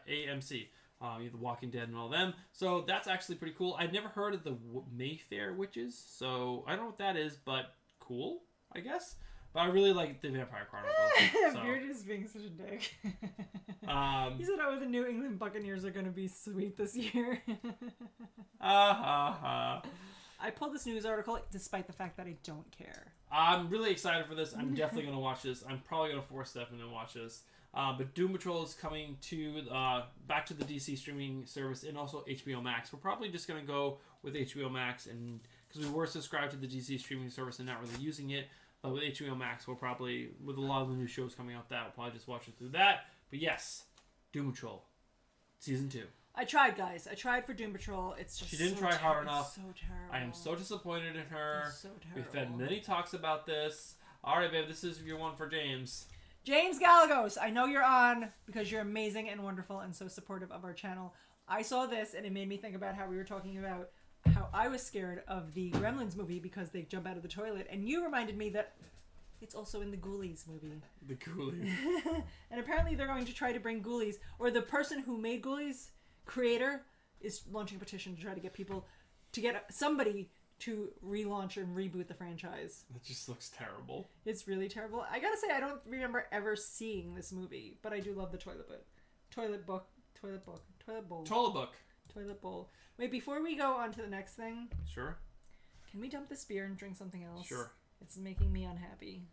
AMC. You have The Walking Dead and all them. So that's actually pretty cool. I'd never heard of the Mayfair Witches, so I don't know what that is, but cool, I guess. But I really like the Vampire Chronicles. So. Beard is being such a dick. He said, the New England Buccaneers are going to be sweet this year. I pulled this news article despite the fact that I don't care. I'm really excited for this. I'm definitely going to watch this. I'm probably going to force Stefan to watch this. But Doom Patrol is coming to back to the DC streaming service and also HBO Max. We're probably just going to go with HBO Max, and because we were subscribed to the DC streaming service and not really using it. But with HBO Max, we'll probably, with a lot of the new shows coming out, we'll probably just watch it through that. But yes, Doom Patrol, Season 2. I tried, guys. I tried for Doom Patrol. It's just she didn't try hard enough. It's so terrible. I am so disappointed in her. It's so terrible. We've had many talks about this. All right, babe, this is your one for James. James Galagos, I know you're on because you're amazing and wonderful and so supportive of our channel. I saw this and it made me think about how we were talking about how I was scared of the Gremlins movie because they jump out of the toilet, and you reminded me that it's also in the Ghoulies movie. The Ghoulies. And apparently they're going to try to bring Ghoulies, or the person who made Ghoulies, creator, is launching a petition to try to get people, to get somebody to relaunch and reboot the franchise. That just looks terrible. It's really terrible. I gotta say, I don't remember ever seeing this movie, but I do love the toilet bowl. Wait, before we go on to the next thing... Sure. Can we dump this beer and drink something else? Sure. It's making me unhappy.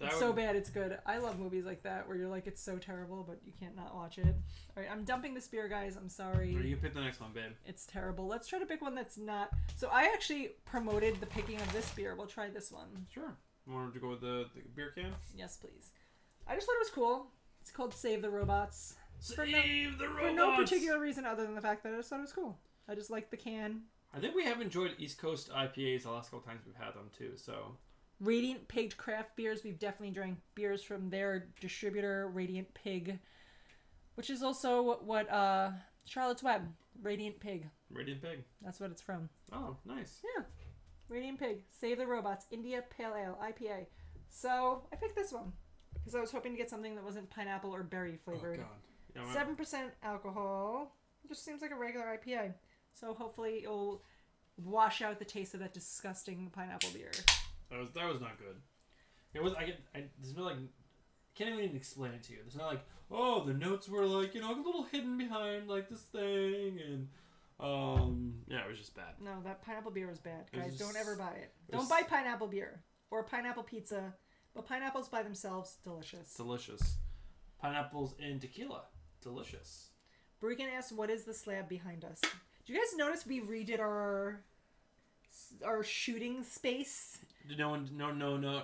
It's so bad, it's good. I love movies like that where you're like, it's so terrible, but you can't not watch it. All right, I'm dumping this beer, guys. I'm sorry. You can pick the next one, babe. It's terrible. Let's try to pick one that's not. So I actually promoted the picking of this beer. We'll try this one. Sure. You want to go with the beer can? Yes, please. I just thought it was cool. It's called Save the Robots. Save the Robots! For no particular reason other than the fact that I just thought it was cool. I just like the can. I think we have enjoyed East Coast IPAs the last couple times we've had them, too, so... Radiant Pig craft beers. We've definitely drank beers from their distributor, Radiant Pig, which is also what Charlotte's Web, Radiant Pig. Radiant Pig. That's what it's from. Oh, nice. Yeah. Radiant Pig. Save the Robots. India Pale Ale IPA. So I picked this one because I was hoping to get something that wasn't pineapple or berry flavored. Oh, God. 7% alcohol. It just seems like a regular IPA. So hopefully it'll wash out the taste of that disgusting pineapple beer. That was not good. It was. There's no like. Can't even explain it to you. There's not like, oh, the notes were like, a little hidden behind like this thing, and yeah, it was just bad. No, that pineapple beer was bad, guys. Don't ever buy it. Don't Don't buy pineapple beer or pineapple pizza. But pineapples by themselves, delicious. Delicious. Pineapples in tequila, delicious. Bregan asks, "What is the slab behind us?" Do you guys notice we redid our shooting space? Did no one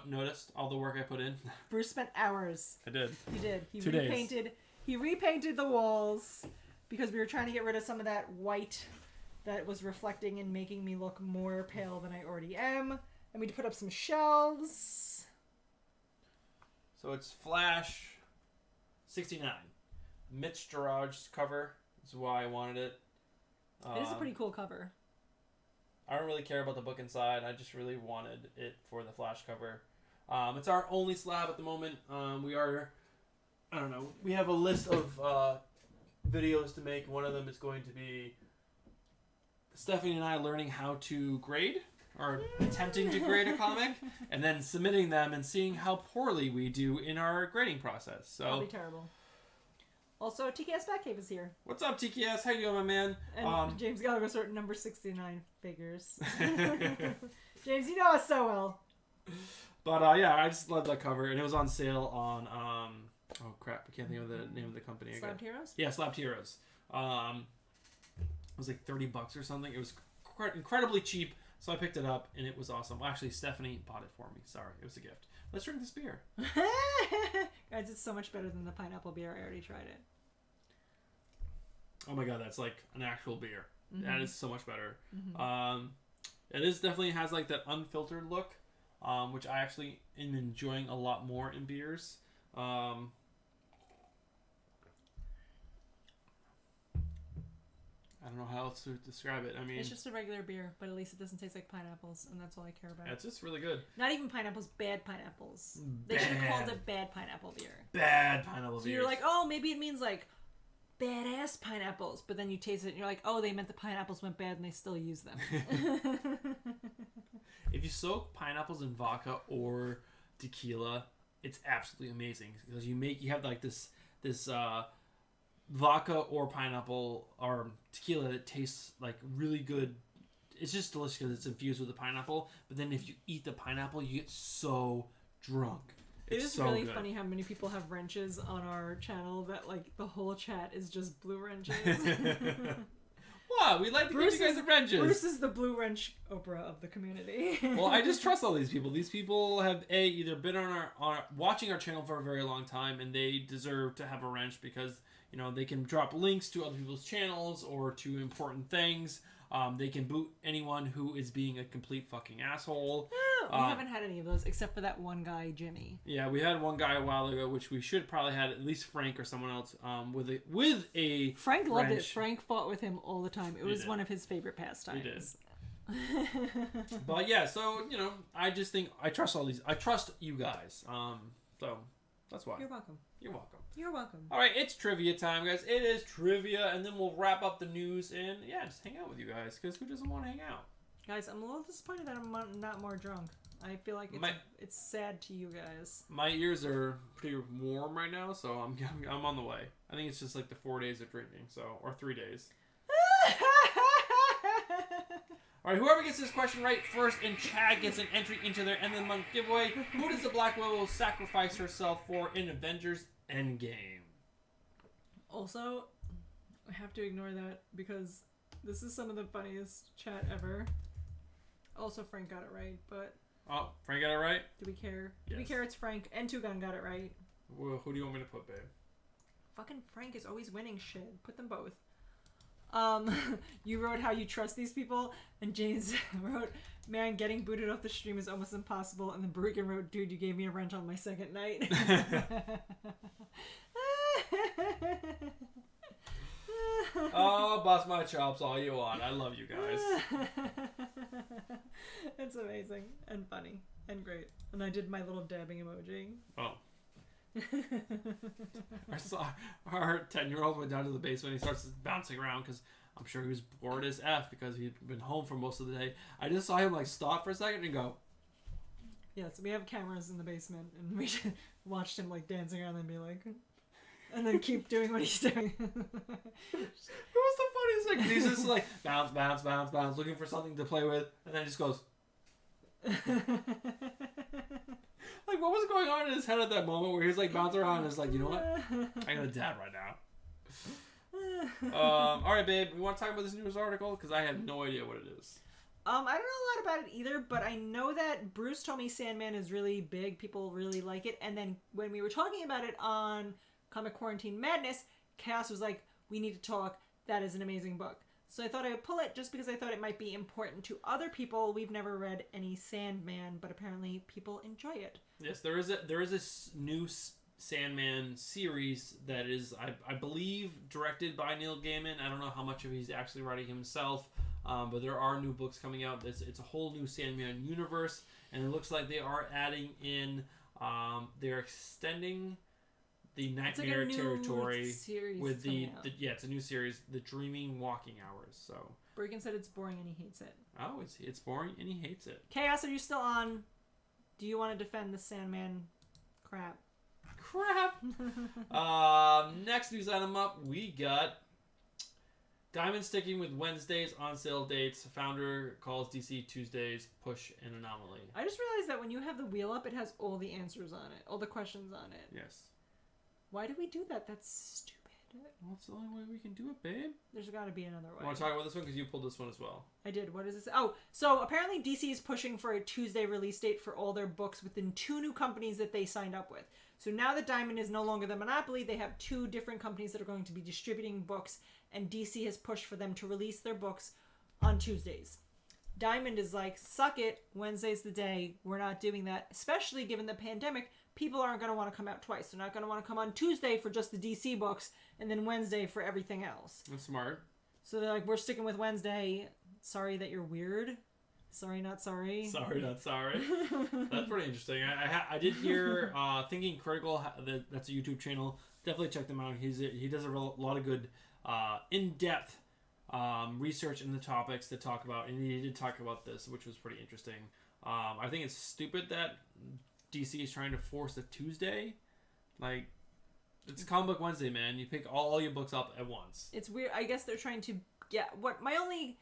noticed all the work I put in? Bruce spent hours. I did. He did. He 2 repainted. days. He repainted the walls because we were trying to get rid of some of that white that was reflecting and making me look more pale than I already am. And we put up some shelves. So it's Flash 69. Mitch Gerard's cover is why I wanted it. It is a pretty cool cover. I don't really care about the book inside. I just really wanted it for the Flash cover. It's our only slab at the moment. We have a list of videos to make. One of them is going to be Stephanie and I learning how to grade, or attempting to grade a comic, and then submitting them and seeing how poorly we do in our grading process. So That'll be terrible. Also, TKS Batcave is here. What's up, TKS? How you doing, my man? And James Gallagher sort number 69 figures. James, you know us so well. But yeah, I just love that cover, and it was on sale on oh crap, I can't think of the name of the company again. Slabbed Heroes? Yeah, Slabbed Heroes. It was like $30 or something. It was incredibly cheap, so I picked it up, and it was awesome. Well, actually, Stephanie bought it for me. Sorry, it was a gift. Let's drink this beer. Guys, it's so much better than the pineapple beer. I already tried it. Oh my god, that's like an actual beer. Mm-hmm. That is so much better. Mm-hmm. It is definitely has like that unfiltered look, which I actually am enjoying a lot more in beers. I don't know how else to describe it. I mean, it's just a regular beer, but at least it doesn't taste like pineapples, and that's all I care about. Yeah, it's just really good. Not even pineapples, bad pineapples. They should have called it bad pineapple beer. Bad pineapple beer. So you're like, oh, maybe it means like badass pineapples, but then you taste it and you're like, oh, they meant the pineapples went bad and they still use them. If you soak pineapples in vodka or tequila, it's absolutely amazing because you have like this vodka or pineapple or tequila that tastes like really good. It's just delicious because it's infused with the pineapple. But then if you eat the pineapple, you get so drunk. It is so really good. Funny how many people have wrenches on our channel that like the whole chat is just blue wrenches. What? We like to give you guys the wrenches. Bruce is the blue wrench Oprah of the community. Well, I just trust all these people. These people have either been on our watching our channel for a very long time, and they deserve to have a wrench because they can drop links to other people's channels or to important things. They can boot anyone who is being a complete fucking asshole. We haven't had any of those except for that one guy, Jimmy. Yeah, we had one guy a while ago, which we should probably had at least Frank or someone else with a Frank loved it. Frank fought with him all the time. It was one of his favorite pastimes. He did. But yeah, so I just think I trust all these. I trust you guys. So that's why. You're welcome. You're welcome. You're welcome. All right, it's trivia time, guys. It is trivia, and then we'll wrap up the news and just hang out with you guys because who doesn't want to hang out? Guys, I'm a little disappointed that I'm not more drunk. I feel like it's sad to you guys. My ears are pretty warm right now, so I'm on the way. I think it's just like the 4 days of drinking, or 3 days. All All right, whoever gets this question right first in chat gets an entry into their End of the Month giveaway. Who does the Black Widow sacrifice herself for in Avengers Endgame? Also, I have to ignore that because this is some of the funniest chat ever. Also, Frank got it right, but... Oh, Frank got it right? Do we care? Yes. Do we care it's Frank? And Two Gun got it right. Well, who do you want me to put, babe? Fucking Frank is always winning shit. Put them both. You wrote how you trust these people, and James wrote, man, getting booted off the stream is almost impossible, and then Bruggen wrote, dude, you gave me a wrench on my second night. Oh, bust my chops all you want. I love you guys. It's amazing and funny and great. And I did my little dabbing emoji. Oh. I saw our 10-year-old went down to the basement. He starts bouncing around because I'm sure he was bored as F because he'd been home for most of the day. I just saw him like stop for a second and go. Yes, we have cameras in the basement, and we watched him like dancing around and be like, and then keep doing what he's doing. It was the funniest thing. He's just like bounce, bounce, bounce, bounce, looking for something to play with, and then he just goes. Like, what was going on in his head at that moment where he was like bouncing around and was like, you know what? I gotta dab right now. All right, babe. We want to talk about this news article because I have no idea what it is. I don't know a lot about it either, but I know that Bruce told me Sandman is really big. People really like it. And then when we were talking about it on Comic Quarantine Madness, Chaos was like, we need to talk. That is an amazing book. So I thought I would pull it just because I thought it might be important to other people. We've never read any Sandman, but apparently people enjoy it. Yes, there is a new Sandman series that is, I believe, directed by Neil Gaiman. I don't know how much of he's actually writing himself, but there are new books coming out. It's a whole new Sandman universe, and it looks like they are adding in, they're extending the Nightmare territory with it's a new series, The Dreaming Walking Hours. So Bergen said it's boring and he hates it. Oh, it's boring and he hates it. Chaos, are you still on? Do you want to defend the Sandman crap? Next news item up, we got Diamond sticking with Wednesdays on sale dates. Founder calls DC Tuesdays push an anomaly. I just realized that when you have the wheel up, it has all the answers on it, all the questions on it. Yes. Why do we do that? That's stupid. Well, it's the only way we can do it, babe. There's got to be another way. You want to talk about this one? Because you pulled this one as well. I did. What is this? Oh, so apparently DC is pushing for a Tuesday release date for all their books within 2 new companies that they signed up with. So now that Diamond is no longer the monopoly, they have 2 different companies that are going to be distributing books, and DC has pushed for them to release their books on Tuesdays. Diamond is like, suck it, Wednesday's the day, we're not doing that, especially given the pandemic. People aren't going to want to come out twice. They're not going to want to come on Tuesday for just the DC books and then Wednesday for everything else. That's smart. So they're like, we're sticking with Wednesday. Sorry that you're weird. Sorry, not sorry. Sorry, not sorry. That's pretty interesting. I did hear Thinking Critical. That's a YouTube channel. Definitely check them out. He does a lot of good in-depth research in the topics to talk about. And he did talk about this, which was pretty interesting. I think it's stupid that DC is trying to force a Tuesday. Like, it's Comic Book Wednesday, man. You pick all your books up at once. It's weird. I guess they're trying to get... My only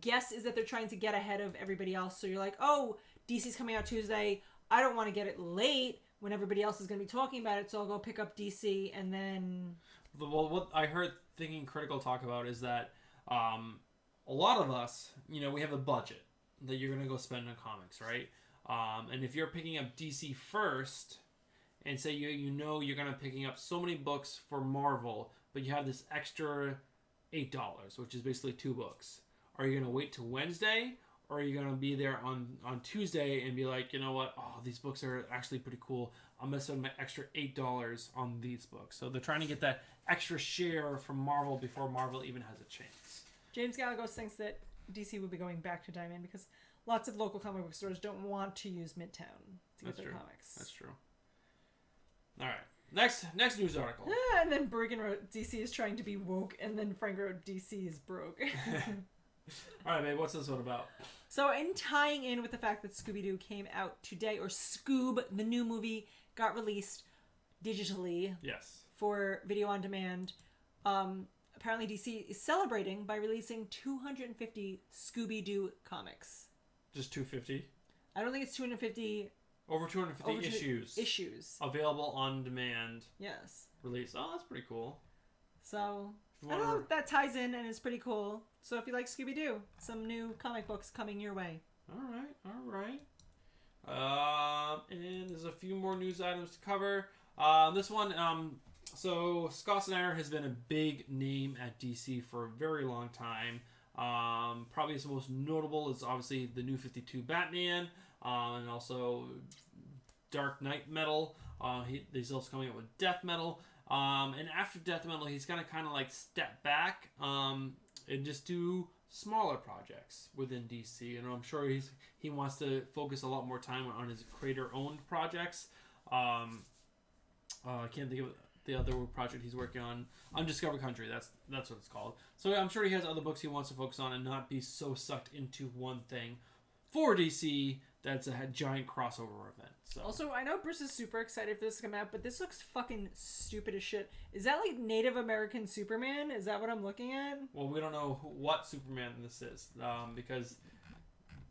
guess is that they're trying to get ahead of everybody else. So you're like, oh, DC's coming out Tuesday. I don't want to get it late when everybody else is going to be talking about it, so I'll go pick up DC, and then... Well, what I heard Thinking Critical talk about is that a lot of us, we have a budget that you're going to go spend on comics, right? And if you're picking up DC first, and say you're going to picking up so many books for Marvel, but you have this extra $8, which is basically 2 books. Are you going to wait till Wednesday, or are you going to be there on Tuesday and be like, you know what? Oh, these books are actually pretty cool. I'm going to spend my extra $8 on these books. So they're trying to get that extra share from Marvel before Marvel even has a chance. James Galagos thinks that DC will be going back to Diamond because lots of local comic book stores don't want to use Midtown to get their comics. That's true. All right. Next news article. And then Bergen wrote, DC is trying to be woke, and then Frank wrote, DC is broke. All right, babe, what's this one about? So in tying in with the fact that Scooby-Doo came out today, or Scoob, the new movie, got released digitally. Yes. For video on demand. apparently DC is celebrating by releasing 250 Scooby-Doo comics. Just 250? I don't think it's 250. Over 250 issues. Available on demand. Yes. Release. Oh, that's pretty cool. So, I don't know if that ties in and is pretty cool. So if you like Scooby-Doo, some new comic books coming your way. All right. And there's a few more news items to cover. This one, so Scott Snyder has been a big name at DC for a very long time. Probably his most notable is obviously the New 52 Batman, and also Dark Knight Metal. He's also coming out with Death Metal. And after Death Metal, he's gonna kind of like step back and just do smaller projects within DC. And I'm sure he wants to focus a lot more time on his creator-owned projects. I can't think of the other project he's working on. Undiscovered Country, that's what it's called. So I'm sure he has other books he wants to focus on and not be so sucked into one thing for DC that's a giant crossover event. So. Also, I know Bruce is super excited for this to come out, but this looks fucking stupid as shit. Is that like Native American Superman? Is that what I'm looking at? Well, we don't know what Superman this is, because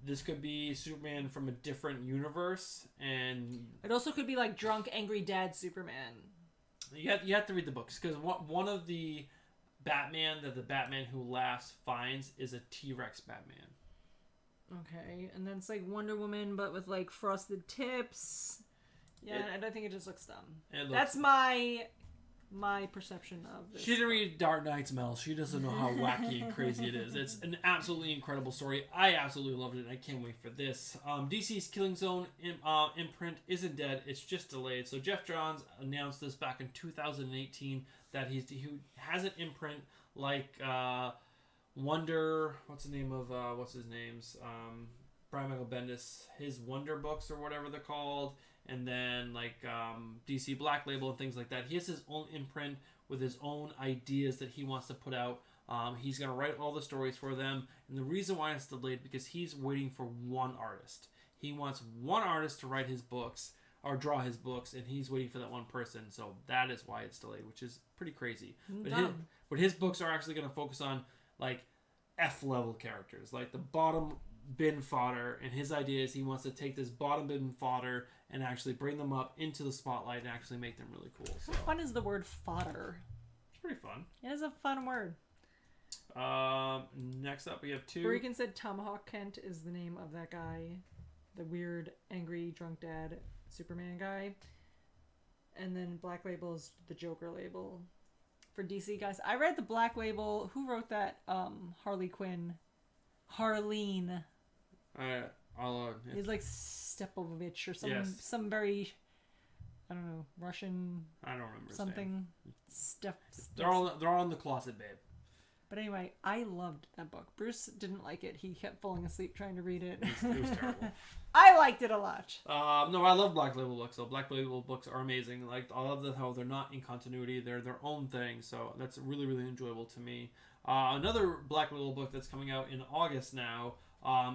this could be Superman from a different universe, and it also could be like drunk, angry dad Superman. You have to read the books, because one of the Batman that the Batman Who Laughs finds is a T-Rex Batman. Okay, and then it's like Wonder Woman, but with like frosted tips. Yeah, and I think it just looks dumb. That's my perception of this. She didn't read Dark Knight's Metal. She doesn't know how wacky and crazy it is. It's an absolutely incredible story. I absolutely loved it, and I can't wait for this. DC's Killing Zone imprint isn't dead. It's just delayed. So Jeff Johns announced this back in 2018 that he has an imprint like... Wonder, what's his name's Brian Michael Bendis, his Wonder books or whatever they're called, and then like DC Black Label and things like that. He has his own imprint with his own ideas that he wants to put out. He's gonna write all the stories for them, and the reason why it's delayed because he's waiting for one artist. He wants one artist to write his books or draw his books, and he's waiting for that one person. So that is why it's delayed, which is pretty crazy. But his books are actually gonna focus on like F-level characters, like the bottom bin fodder, and his idea is he wants to take this bottom bin fodder and actually bring them up into the spotlight and actually make them really cool. So. How fun is the word fodder? It's pretty fun. It is a fun word. Next up we have two. Breakin said Tomahawk Kent is the name of that guy, the weird, angry, drunk dad Superman guy. And then Black Label is the Joker label. For DC guys, I read the Black Label. Who wrote that? Harley Quinn, Harleen. He's like Stepovich or some very, I don't know, Russian. I don't remember something. They're all in the closet, babe. But anyway, I loved that book. Bruce didn't like it. He kept falling asleep trying to read it. It was terrible. I liked it a lot. No, I love Black Label books. So Black Label books are amazing. Like I love how they're not in continuity. They're their own thing. So that's really, really enjoyable to me. Another Black Label book that's coming out in August now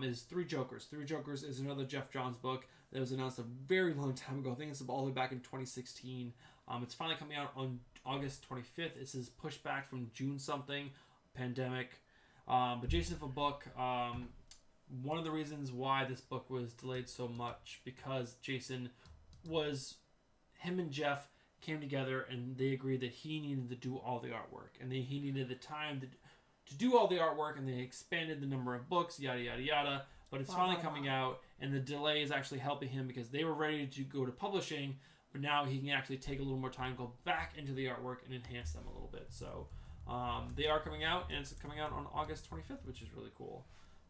is Three Jokers. Three Jokers is another Jeff Johns book that was announced a very long time ago. I think it's all the way back in 2016. It's finally coming out on August 25th. It says pushed back from June something. Pandemic. But Jason for book, one of the reasons why this book was delayed so much because him and Jeff came together and they agreed that he needed to do all the artwork and he needed the time to do all the artwork, and they expanded the number of books, yada yada yada. But it's finally coming out, and the delay is actually helping him because they were ready to go to publishing, but now he can actually take a little more time, go back into the artwork and enhance them a little bit. So they are coming out, and it's coming out on August 25th, which is really cool.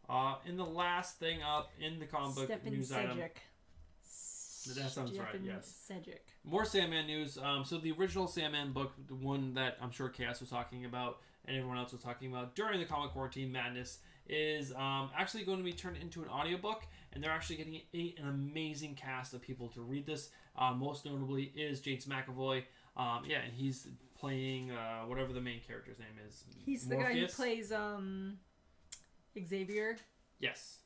And the last thing up in the comic book news item. That sounds right, yes. Cedric. More Sandman news. So the original Sandman book, the one that I'm sure Chaos was talking about and everyone else was talking about during the Comic Quarantine Madness, is actually going to be turned into an audiobook, and they're actually getting an amazing cast of people to read this. Most notably is James McAvoy. And he's playing whatever the main character's name is. He's the guy who plays Xavier. Yes.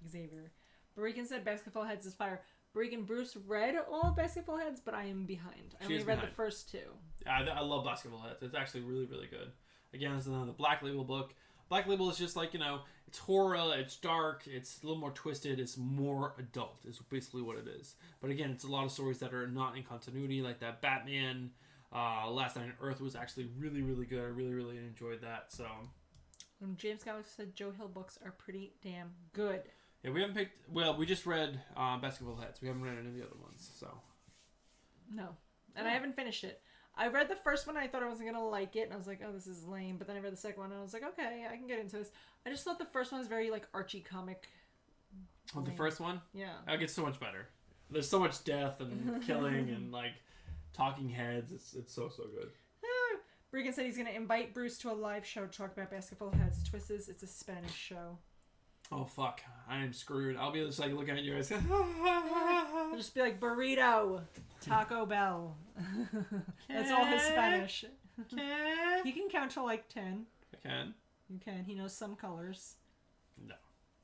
Xavier. Barikan said Basketball Heads is fire. Barikan Bruce read all of Basketball Heads, but I am behind. I only read the first two. I love Basketball Heads. It's actually really, really good. Again, this is another Black Label book. Black Label is just like, it's horror, it's dark, it's a little more twisted, it's more adult, is basically what it is. But again, it's a lot of stories that are not in continuity, like that Batman Last Night on Earth was actually really, really good. I really, really enjoyed that. So, James Comics said Joe Hill books are pretty damn good. Yeah, we haven't picked... Well, we just read Basketball Heads. We haven't read any of the other ones, so... No. And I haven't finished it. I read the first one, and I thought I wasn't going to like it, and I was like, oh, this is lame. But then I read the second one, and I was like, okay, I can get into this. I just thought the first one was very, like, Archie comic. Oh, the first one? Yeah. It gets so much better. There's so much death and killing and, like, talking heads. It's so good. Bregan said he's going to invite Bruce to a live show to talk about Basketball Heads. The twist is it's a Spanish show. Oh, fuck. I am screwed. I'll be just, like, looking at you guys. I'll just be like, burrito, Taco Bell. That's all his Spanish. He can count to, like, 10. I can. You can. He knows some colors. No.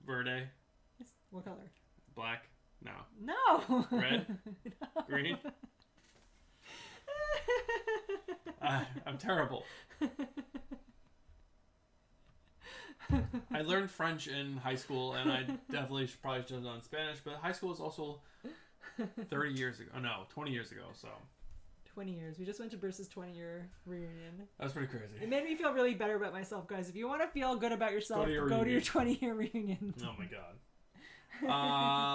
Verde. What color? Black. No. No. Red. No. Green. I'm terrible. I learned French in high school, and I definitely probably should have done Spanish, but high school was also 30 years ago. Oh, no, 20 years ago, so. 20 years. We just went to Bruce's 20-year reunion. That was pretty crazy. It made me feel really better about myself, guys. If you want to feel good about yourself, go to your 20-year reunion. Oh, my God.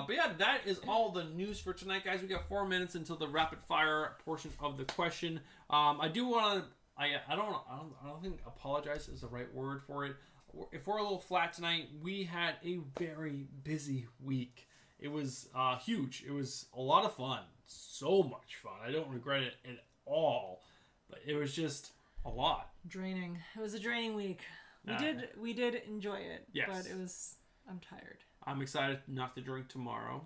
But yeah, that is all the news for tonight, guys. We got 4 minutes until the rapid fire portion of the question. I do want to. I don't think apologize is the right word for it. If we're a little flat tonight, we had a very busy week. It was huge. It was a lot of fun. So much fun. I don't regret it at all. But it was just a lot. Draining. It was a draining week. We did enjoy it. Yes. But it was. I'm tired. I'm excited not to drink tomorrow.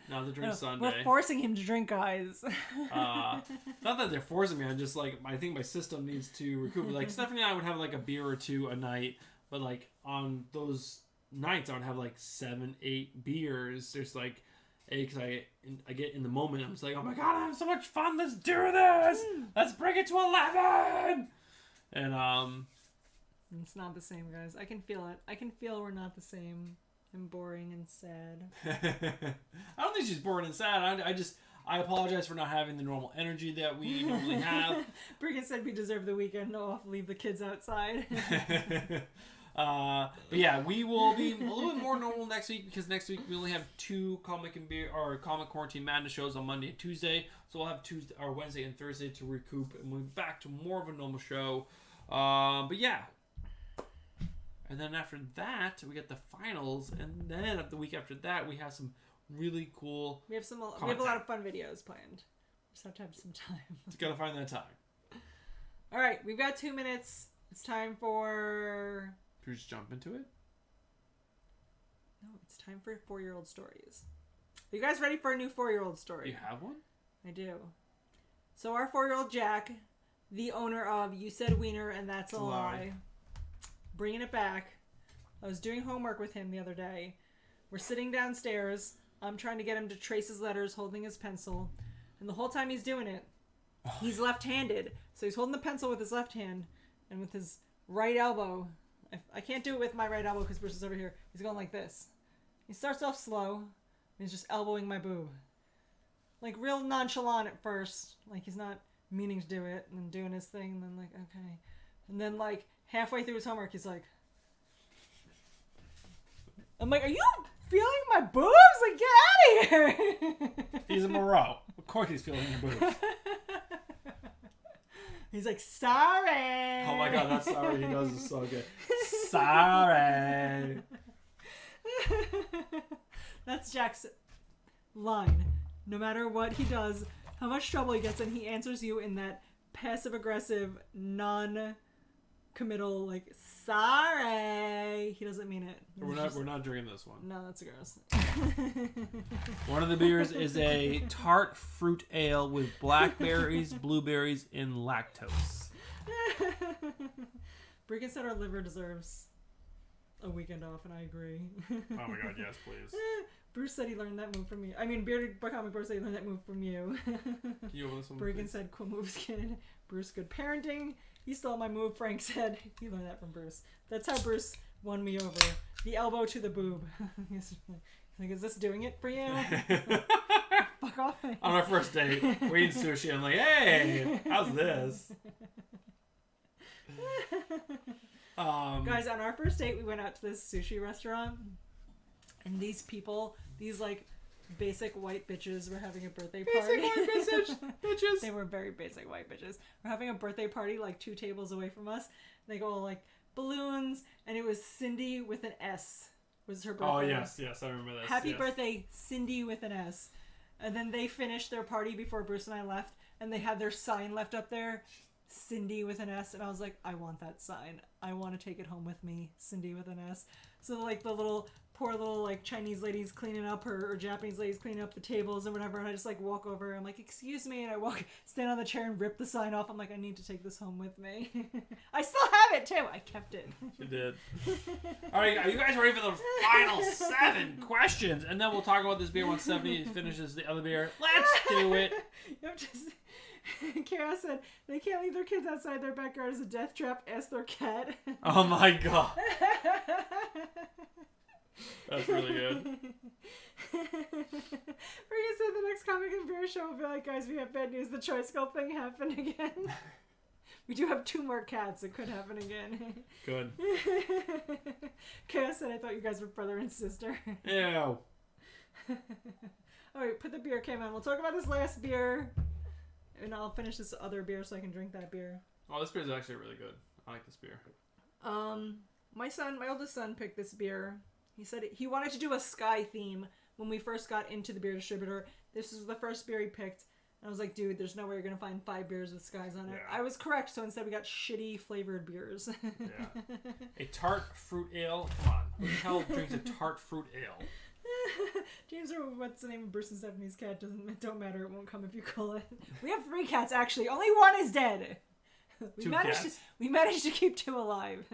Not to drink Sunday. We're forcing him to drink, guys. Not that they're forcing me. I'm just like, I think my system needs to recoup. Like Stephanie and I would have like a beer or two a night, but like on those nights I would have like 7, 8 beers. There's like, because I get in the moment. I'm just like, oh my God, I'm having so much fun. Let's do this. Let's bring it to 11. And it's not the same, guys. I can feel it. I can feel we're not the same. I'm boring and sad. I don't think she's boring and sad. I apologize for not having the normal energy that we normally have. Brigham said we deserve the weekend off. Leave the kids outside. But yeah, we will be a little bit more normal next week because next week we only have 2 Comic Quarantine Madness shows on Monday and Tuesday. So we'll have Tuesday or Wednesday and Thursday to recoup, and we'll be back to more of a normal show. But yeah. And then after that, we get the finals, and then the week after that, we have some really cool. We have a lot of fun videos planned. Just have to have some time. Just gotta find that time. All right, we've got 2 minutes. It's time for. Should we just jump into it? No, it's time for 4-year-old stories. Are you guys ready for a new 4-year-old story? You have one? I do. So our 4-year-old Jack, the owner of You Said Wiener and That's a Lie. Bringing it back. I was doing homework with him the other day. We're sitting downstairs. I'm trying to get him to trace his letters holding his pencil. And the whole time he's doing it, he's left-handed. So he's holding the pencil with his left hand and with his right elbow. I can't do it with my right elbow because Bruce is over here. He's going like this. He starts off slow. And he's just elbowing my boob. Like real nonchalant at first. Like he's not meaning to do it and then doing his thing. And then like, okay. And then like halfway through his homework, he's like, I'm like, are you feeling my boobs? Like, get out of here. He's a Moreau. Of course he's feeling your boobs. He's like, sorry. Oh my God, that sorry he does is so good. Sorry. That's Jack's line. No matter what he does, how much trouble he gets in, he answers you in that passive-aggressive, non-committal, like, sorry. He doesn't mean it. We're not drinking this one. No, that's gross. One of the beers is a tart fruit ale with blackberries, blueberries, and lactose. Brigham said our liver deserves a weekend off, and I agree. Oh my God, yes, please. Bruce said he learned that move from me. I mean, Bearded Comic Bro said he learned that move from you. Can you open this one, Brigham please? said, cool moves, kid. Bruce, good parenting. He stole my move, Frank said. He learned that from Bruce. That's how Bruce won me over. The elbow to the boob. He's like, is this doing it for you? Fuck off. On our first date, we're eating sushi. I'm like, hey, how's this? Guys, on our first date, we went out to this sushi restaurant. And these people, these like basic white bitches were having a birthday party. Basic white bitches. They were very basic white bitches. We're having a birthday party like 2 tables away from us. They go like balloons, and it was Cindy with an S. Was her birthday? Oh yes, I remember this. Happy birthday, Cindy with an S. And then they finished their party before Bruce and I left, and they had their sign left up there, Cindy with an S, and I was like, I want that sign. I want to take it home with me, Cindy with an S. So like the poor little like Chinese ladies cleaning up or Japanese ladies cleaning up the tables and whatever, and I just like walk over. I'm like, excuse me, and I stand on the chair and rip the sign off. I'm like, I need to take this home with me. I still have it too. I kept it. You did. All right, are you guys ready for the final 7 questions? And then we'll talk about this beer once 70 finishes the other beer. Let's do it. Kara said they can't leave their kids outside their backyard as a death trap. Ask their cat. Oh my god. That's really good. Regan said the next comic and beer show will be like, guys, we have bad news. The Choice Sculpt thing happened again. We do have 2 more cats. It could happen again. Good. Kara said, I thought you guys were brother and sister. Ew. Alright, put the beer cam on. We'll talk about this last beer. And I'll finish this other beer so I can drink that beer. Oh, this beer is actually really good. I like this beer. My oldest son picked this beer. He said he wanted to do a sky theme when we first got into the beer distributor. This is the first beer he picked. And I was like, dude, there's no way you're going to find 5 beers with skies on it. Yeah. I was correct, so instead we got shitty flavored beers. Yeah. A tart fruit ale? Come on. Who the hell drinks a tart fruit ale? James, or what's the name of Bruce and Stephanie's cat? Don't matter. It won't come if you call it. We have 3 cats, actually. Only 1 is dead. We managed to keep 2 alive.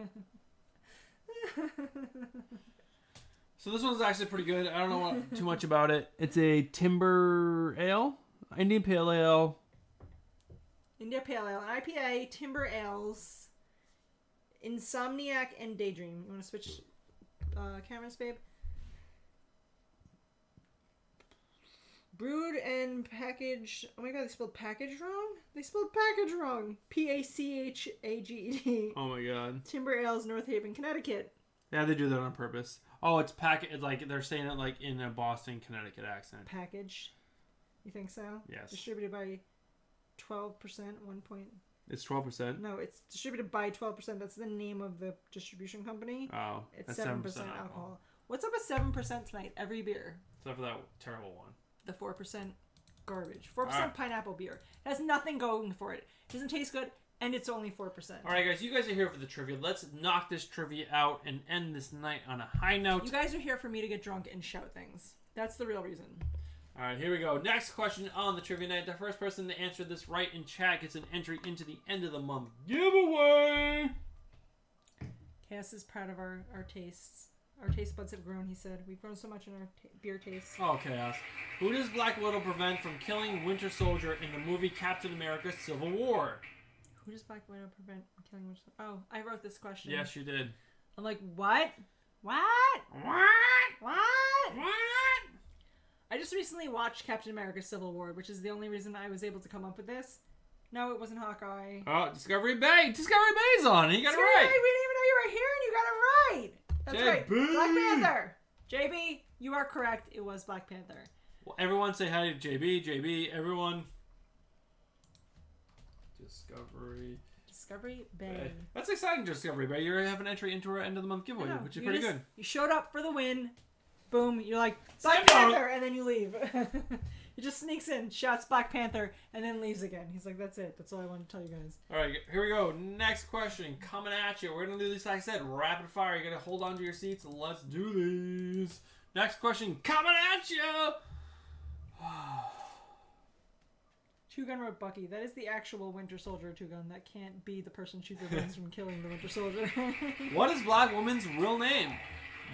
So this one's actually pretty good. I don't know too much about it. It's a timber ale, Indian Pale Ale. India Pale Ale, an IPA, timber ales, Insomniac, and Daydream. You want to switch cameras, babe? Brewed and packaged. Oh my god, they spelled package wrong? They spelled package wrong. Pachaged. Oh my god. Timber Ales, North Haven, Connecticut. Yeah, they do that on purpose. Oh, it's like they're saying it like in a Boston, Connecticut accent. Package. You think so? Yes. Distributed by 12%, 1 point. It's 12%? No, it's distributed by 12%. That's the name of the distribution company. Oh, it's 7% alcohol. What's up with 7% tonight? Every beer. Except for that terrible one. The 4% garbage. 4% pineapple beer. It has nothing going for it. It doesn't taste good, and it's only 4%. All right, guys, you guys are here for the trivia. Let's knock this trivia out and end this night on a high note. You guys are here for me to get drunk and shout things. That's the real reason. All right, here we go. Next question on the trivia night. The first person to answer this right in chat gets an entry into the end of the month giveaway. Cass is proud of our tastes. Our taste buds have grown, he said. We've grown so much in our beer tastes. Oh, Chaos. Who does Black Widow prevent from killing Winter Soldier in the movie Captain America Civil War? Who does Black Widow prevent from killing Winter Soldier? Oh, I wrote this question. Yes, you did. I'm like, what? What? I just recently watched Captain America Civil War, which is the only reason I was able to come up with this. No, it wasn't Hawkeye. Oh, Discovery Bay. Discovery Bay's on. He got it right. We didn't even know you were here and you got it right. That's right. Black Panther. JB, you are correct. It was Black Panther. Well, everyone say hi to JB. JB, everyone. Discovery Bay. That's exciting, Discovery Bay. You have an entry into our end of the month giveaway, which is pretty good. You showed up for the win. Boom. You're like, Black Panther, and then you leave. He just sneaks in, shouts Black Panther, and then leaves again. He's like, that's it. That's all I want to tell you guys. All right, here we go. Next question coming at you. We're going to do this, like I said, rapid fire. You got to hold on to your seats. Let's do these. Next question coming at you. Two Gun wrote Bucky. That is the actual Winter Soldier Two Gun. That can't be the person she prevents from killing the Winter Soldier. What is Black Woman's real name?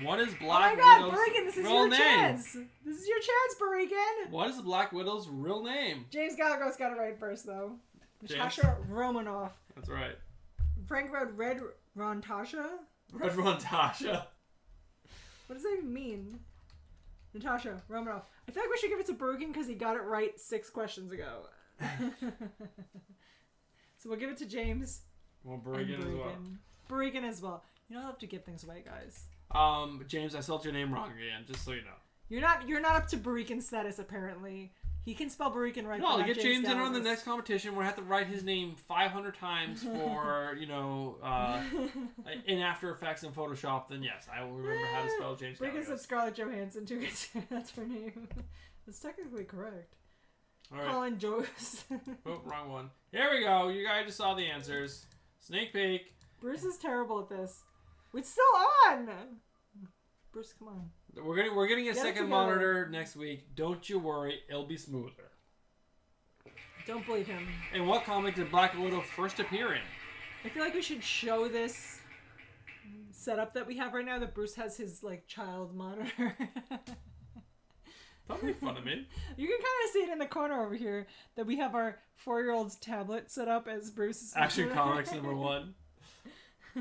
What is Widow's Black Barigan, this is real your name? Chance. This is your chance, Barigan. What is Black Widow's real name? James Galagos got it right first, though. James? Natasha Romanoff. That's right. Frank wrote Red Rontasha. Red Rontasha. What does that even mean? Natasha Romanoff. I feel like we should give it to Bergen because he got it right 6 questions ago. So we'll give it to James. Well, Bergen as well. Bergen as well. You don't have to give things away, guys. James, I spelled your name wrong again, just so you know. You're not up to Bergen status apparently. He can spell Bergen right. No, get James in on the next competition. We're gonna have to write his name 500 times for in After Effects and Photoshop. Then yes, I will remember how to spell James. Bergen said Scarlett Johansson too. That's her name. That's technically correct. All right. Colin Jost. Oh, wrong one. Here we go. You guys just saw the answers. Sneak peek. Bruce is terrible at this. It's still on. Bruce, come on. We're getting a second monitor next week. Don't you worry, it'll be smoother. Don't believe him. And what comic did Black Widow first appear in? I feel like we should show this setup that we have right now. That Bruce has his child monitor. That'd be fun to me. You can kind of see it in the corner over here that we have our 4-year-old's tablet set up as Bruce's. Action Comics #1.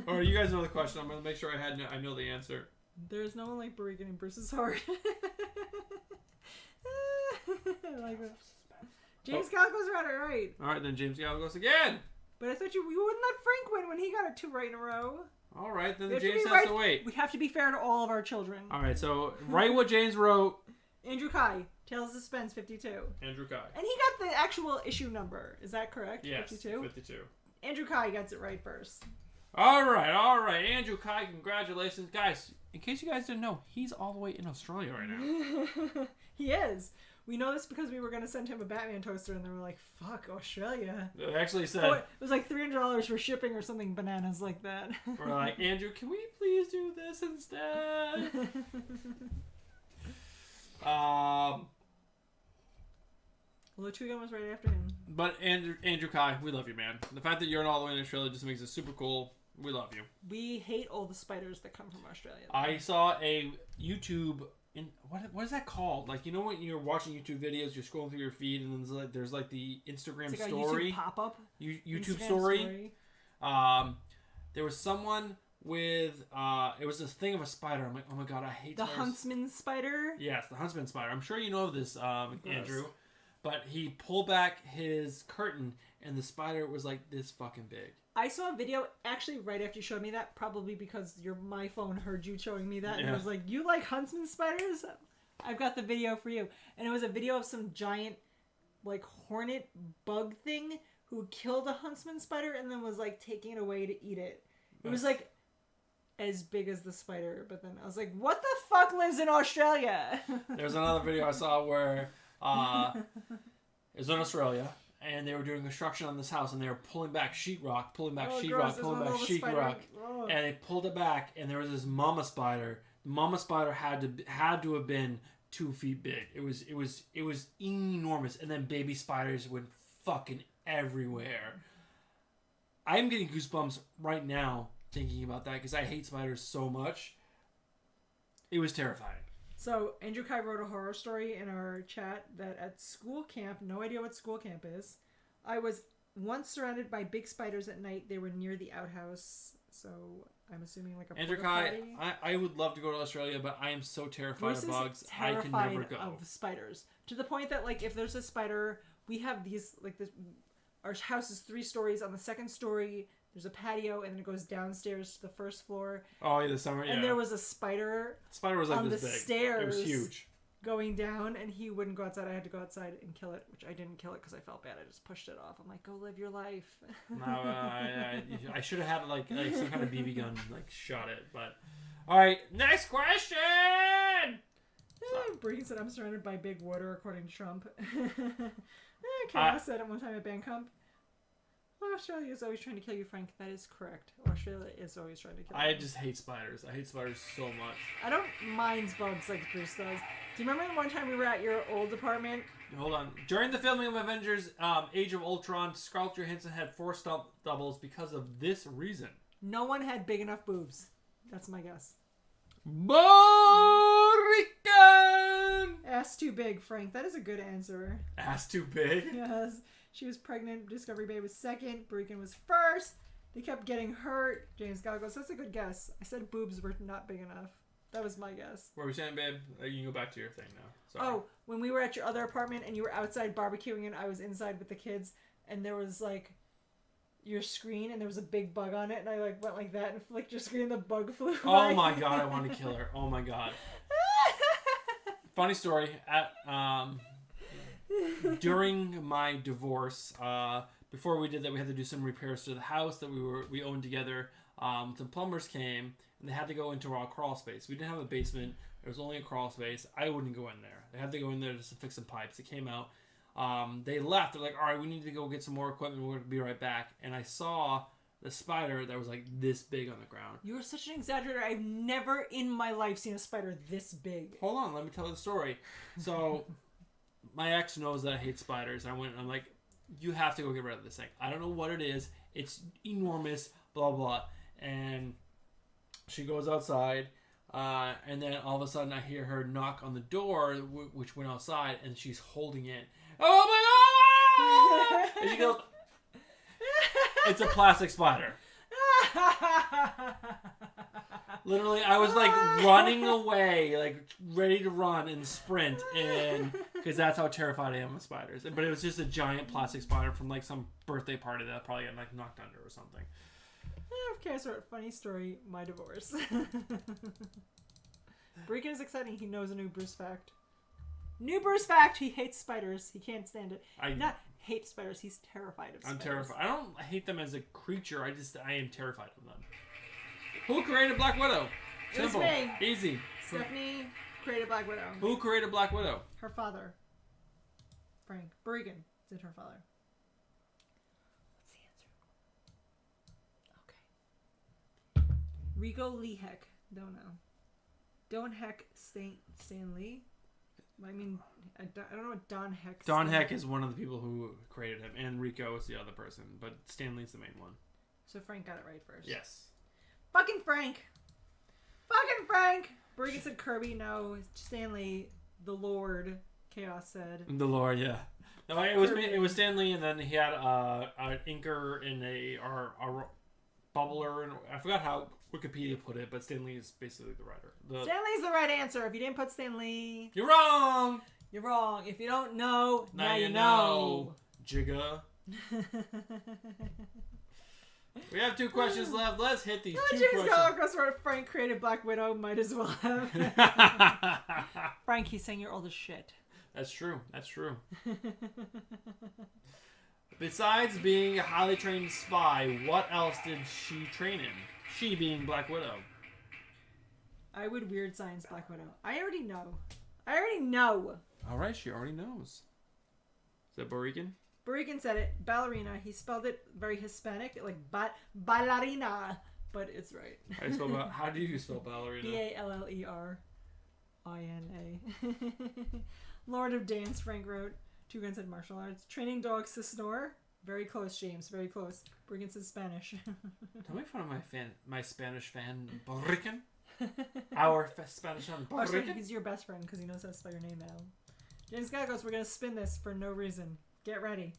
Or you guys know the question. I'm gonna make sure I know the answer. There's no one like Bergen in Bruce's heart. I like that. James Galgo's got it right. All right, then James Galgo goes again. But I thought you wouldn't let Frank win when he got it 2 right in a row. All right, then James has to wait. We have to be fair to all of our children. All right, so write what James wrote. Andrew Kai, Tales of Suspense 52. Andrew Kai. And he got the actual issue number. Is that correct? Yes, 52? 52. Andrew Kai gets it right first. All right. Andrew Kai, congratulations. Guys, in case you guys didn't know, he's all the way in Australia right now. He is. We know this because we were going to send him a Batman toaster, and they were like, fuck, Australia. They actually said... it was like $300 for shipping or something bananas like that. We're like, Andrew, can we please do this instead? Well, Luchugan was right after him. But Andrew Kai, we love you, man. The fact that you're all the way in Australia just makes it super cool. We love you. We hate all the spiders that come from Australia. I saw a YouTube... What is that called? Like, you know when you're watching YouTube videos, you're scrolling through your feed, and then there's like the Instagram it's like story. A YouTube pop-up. YouTube story. There was someone with it was this thing of a spider. I'm like, oh my god, I hate the spiders. huntsman spider. Yes, the huntsman spider. I'm sure you know of this, Andrew. But he pulled back his curtain, and the spider was like this fucking big. I saw a video actually right after you showed me that, probably because my phone heard you showing me that, and it was like, you like huntsman spiders? I've got the video for you. And it was a video of some giant, like, hornet bug thing who killed a huntsman spider and then was, like, taking it away to eat it. It was, like, as big as the spider, but then I was like, what the fuck lives in Australia? There's another video I saw where it was in Australia, and they were doing construction on this house, and they were pulling back sheetrock, and they pulled it back, and there was this mama spider. The mama spider had to have been 2 feet big. It was enormous, and then baby spiders went fucking everywhere. I'm getting goosebumps right now thinking about that because I hate spiders so much. It was terrifying. So Andrew Kai wrote a horror story in our chat that at school camp, no idea what school camp is, I was once surrounded by big spiders at night. They were near the outhouse, so I'm assuming like a Andrew Kai, I would love to go to Australia, but I am so terrified of bugs. I can never go. Of spiders, to the point that like if there's a spider, we have these like this. Our house is 3 stories. On the second story, there's a patio, and then it goes downstairs to the first floor. Oh, yeah, the summer, yeah. And there was a spider. The spider was like on this the big. Stairs. It was huge. Going down, and he wouldn't go outside. I had to go outside and kill it, which I didn't kill it because I felt bad. I just pushed it off. I'm like, go live your life. No, I should have had like some kind of BB gun, like shot it. But all right, next question. Brady said, "I'm surrounded by big water," according to Trump. Kara said at one time at Bangkok, Australia is always trying to kill you, Frank. That is correct. Australia is always trying to kill you. I just hate spiders. I hate spiders so much. I don't mind bugs like Bruce does. Do you remember the one time we were at your old apartment? Hold on. During the filming of Avengers Age of Ultron, Scarlett Johansson had 4 stunt doubles because of this reason. No one had big enough boobs. That's my guess. Borican! Ass too big, Frank. That is a good answer. Ass too big? Yes. She was pregnant. Discovery Bay was second. Borican was first. They kept getting hurt. James Gal goes, that's a good guess. I said boobs were not big enough. That was my guess. What were we saying, babe? You can go back to your thing now. Sorry. Oh, when we were at your other apartment and you were outside barbecuing and I was inside with the kids and there was like your screen and there was a big bug on it and I like went like that and flicked your screen and the bug flew away. Oh my god, I want to kill her. Oh my god. Funny story. During my divorce, before we did that, we had to do some repairs to the house that we owned together. Some plumbers came and they had to go into our crawl space. We didn't have a basement. It was only a crawl space. I wouldn't go in there. They had to go in there just to fix some pipes. They came out. They left. They're like, all right, we need to go get some more equipment. We're going to be right back. And I saw the spider that was like this big on the ground. You're such an exaggerator. I've never in my life seen a spider this big. Hold on. Let me tell you the story. So my ex knows that I hate spiders. I'm like, you have to go get rid of this thing. I don't know what it is. It's enormous, blah, blah. And she goes outside. And then all of a sudden I hear her knock on the door, which went outside, and she's holding it. Oh my god! And she goes, it's a plastic spider. Literally, I was like running away, like ready to run and sprint, and because that's how terrified I am of spiders. But it was just a giant plastic spider from like some birthday party that probably got like knocked under or something. Okay, so funny story, my divorce. Breakin is exciting. He knows a new Bruce fact. New Bruce fact, he hates spiders. He can't stand it. Not hate spiders, he's terrified of spiders. I'm terrified. I don't hate them as a creature. I am terrified of them. Who created Black Widow? Simple. It was me. Easy. Stephanie created Black Widow. Who created Black Widow? Her father. Frank. Bregan did her father. What's the answer? Okay. Rico Leheck. Don't know. Don't Heck Stan Lee? I mean, I don't know what Don Heck... Don Heck is one of the people who created him, and Rico is the other person, but Stanley's the main one. So Frank got it right first. Yes. Fucking Frank! Fucking Frank! Bregan said Kirby, no. Stanley, the Lord, Chaos said. The Lord, yeah. No, it was Stanley, and then he had an inker and a bubbler, and I forgot how Wikipedia put it, but Stanley is basically the writer. Stanley's the right answer. If you didn't put Stanley... You're wrong! You're wrong. If you don't know, now you know. Jigga. We have 2 questions left. Let's hit these 2 James questions. Gallagher goes where Frank created Black Widow. Might as well have. Frank, he's saying you're old as shit. That's true. That's true. Besides being a highly trained spy, what else did she train in? She being Black Widow. I would weird science Black Widow. I already know. All right, she already knows. Is that Borican? Borican said it. Ballerina. He spelled it very Hispanic, like ballerina, but it's right. How do you spell ballerina? Ballerina. Lord of Dance, Frank wrote. 2 Guns said martial arts. Training dogs to snore. Very close, James. Very close. Borican says Spanish. Don't make fun of my Spanish fan, Borican. Our Spanish fan, Borican. He's your best friend because he knows how to spell your name now. James Guy goes, we're going to spin this for no reason. Get ready.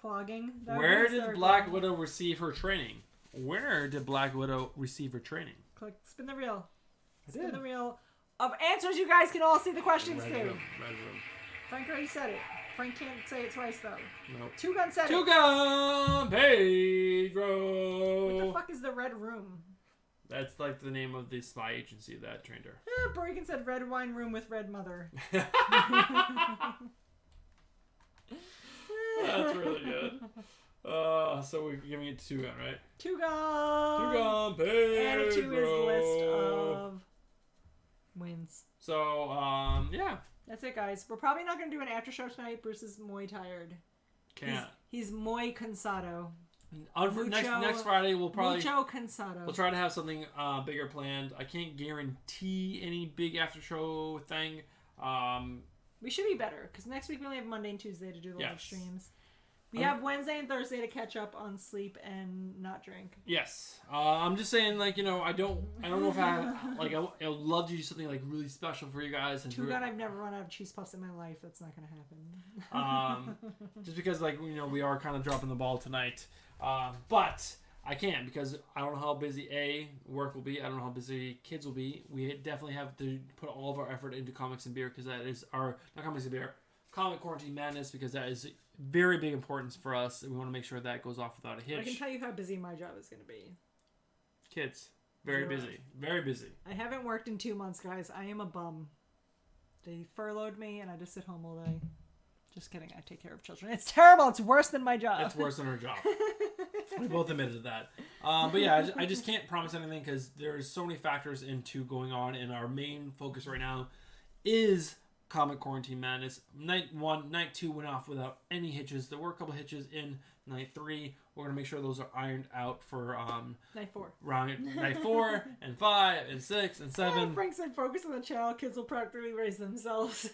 Clogging. Where did Black Widow receive her training? Click. Spin the reel. Spin the reel of answers you guys can all see the questions to. Red room. Frank already said it. Frank can't say it twice though. Nope. 2 Gun said it. 2 Gun Pedro. What the fuck is the Red Room? That's like the name of the spy agency that trained her. Borican said Red Wine Room with Red Mother. That's really good. So we're giving it 2 Gun, right? 2 Gun. 2 Gun Pedro. Added to his list of wins. So, yeah. That's it, guys. We're probably not going to do an after show tonight. Bruce is muy tired. Can't. He's muy cansado. Next Friday we'll probably mucho cansado. We'll try to have something bigger planned. I can't guarantee any big after show thing. We should be better because next week we only have Monday and Tuesday to do the live streams. We have Wednesday and Thursday to catch up on sleep and not drink. Yes. I'm just saying, like, I don't know if I would love to do something like really special for you guys. 2 Gun, I've never run out of cheese puffs in my life. That's not going to happen. Just because, like, we are kind of dropping the ball tonight. But I can't because I don't know how busy work will be. I don't know how busy kids will be. We definitely have to put all of our effort into Comics and Beer because that is our not Comics and Beer, Comic Quarantine Madness, because that is very big importance for us, and we want to make sure that goes off without a hitch. I can tell you how busy my job is going to be. Kids, very busy, very busy. I haven't worked in 2 months, guys. I am a bum. They furloughed me, and I just sit home all day. Just kidding. I take care of children. It's terrible. It's worse than my job. It's worse than our job. We both admitted that. But yeah, I just can't promise anything because there's so many factors into going on, and our main focus right now is Comic Quarantine Madness. Night 1, Night 2 went off without any hitches. There were a couple hitches in Night 3. We're going to make sure those are ironed out for Night 4. Night 4 and 5 and 6 and 7. Frank said focus on the channel. Kids will practically raise themselves.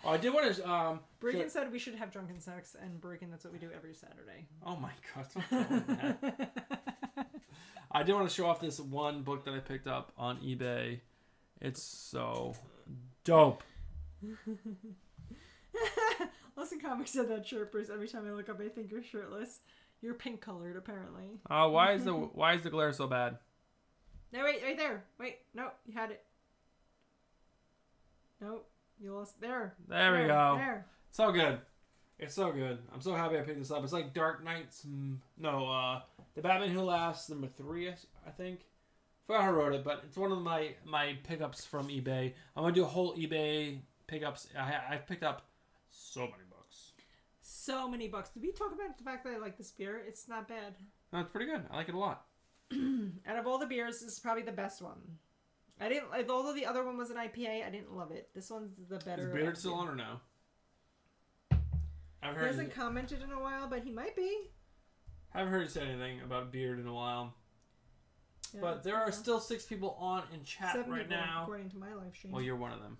Oh, I did want to... Breakin said we should have drunken sex, and Breakin, that's what we do every Saturday. Oh my god, don't tell him that. I did want to show off this one book that I picked up on eBay. It's so dope. Listen, Comics said that shirt, Bruce. Every time I look up, I think you're shirtless. You're pink colored, apparently. Oh, why is the glare so bad? No, wait, right there. Wait, no, you had it. Nope, you lost. There we go. There. So good. It's so good. I'm so happy I picked this up. It's like Dark Knights. The Batman Who Laughs, number 3, I think. I forgot who wrote it, but it's one of my pickups from eBay. I'm gonna do a whole eBay pickups. I've picked up so many books. So many books. Did we talk about the fact that I like this beer? It's not bad. No, it's pretty good. I like it a lot. Out of all the beers, this is probably the best one. I didn't. Although the other one was an IPA, I didn't love it. This one's the better. Is Beard still on or no? He hasn't commented in a while, but he might be. I haven't heard you say anything about Beard in a while. Yeah, but there are still 6 people on in chat 7 right people, now. according to my live stream. Well, you're one of them.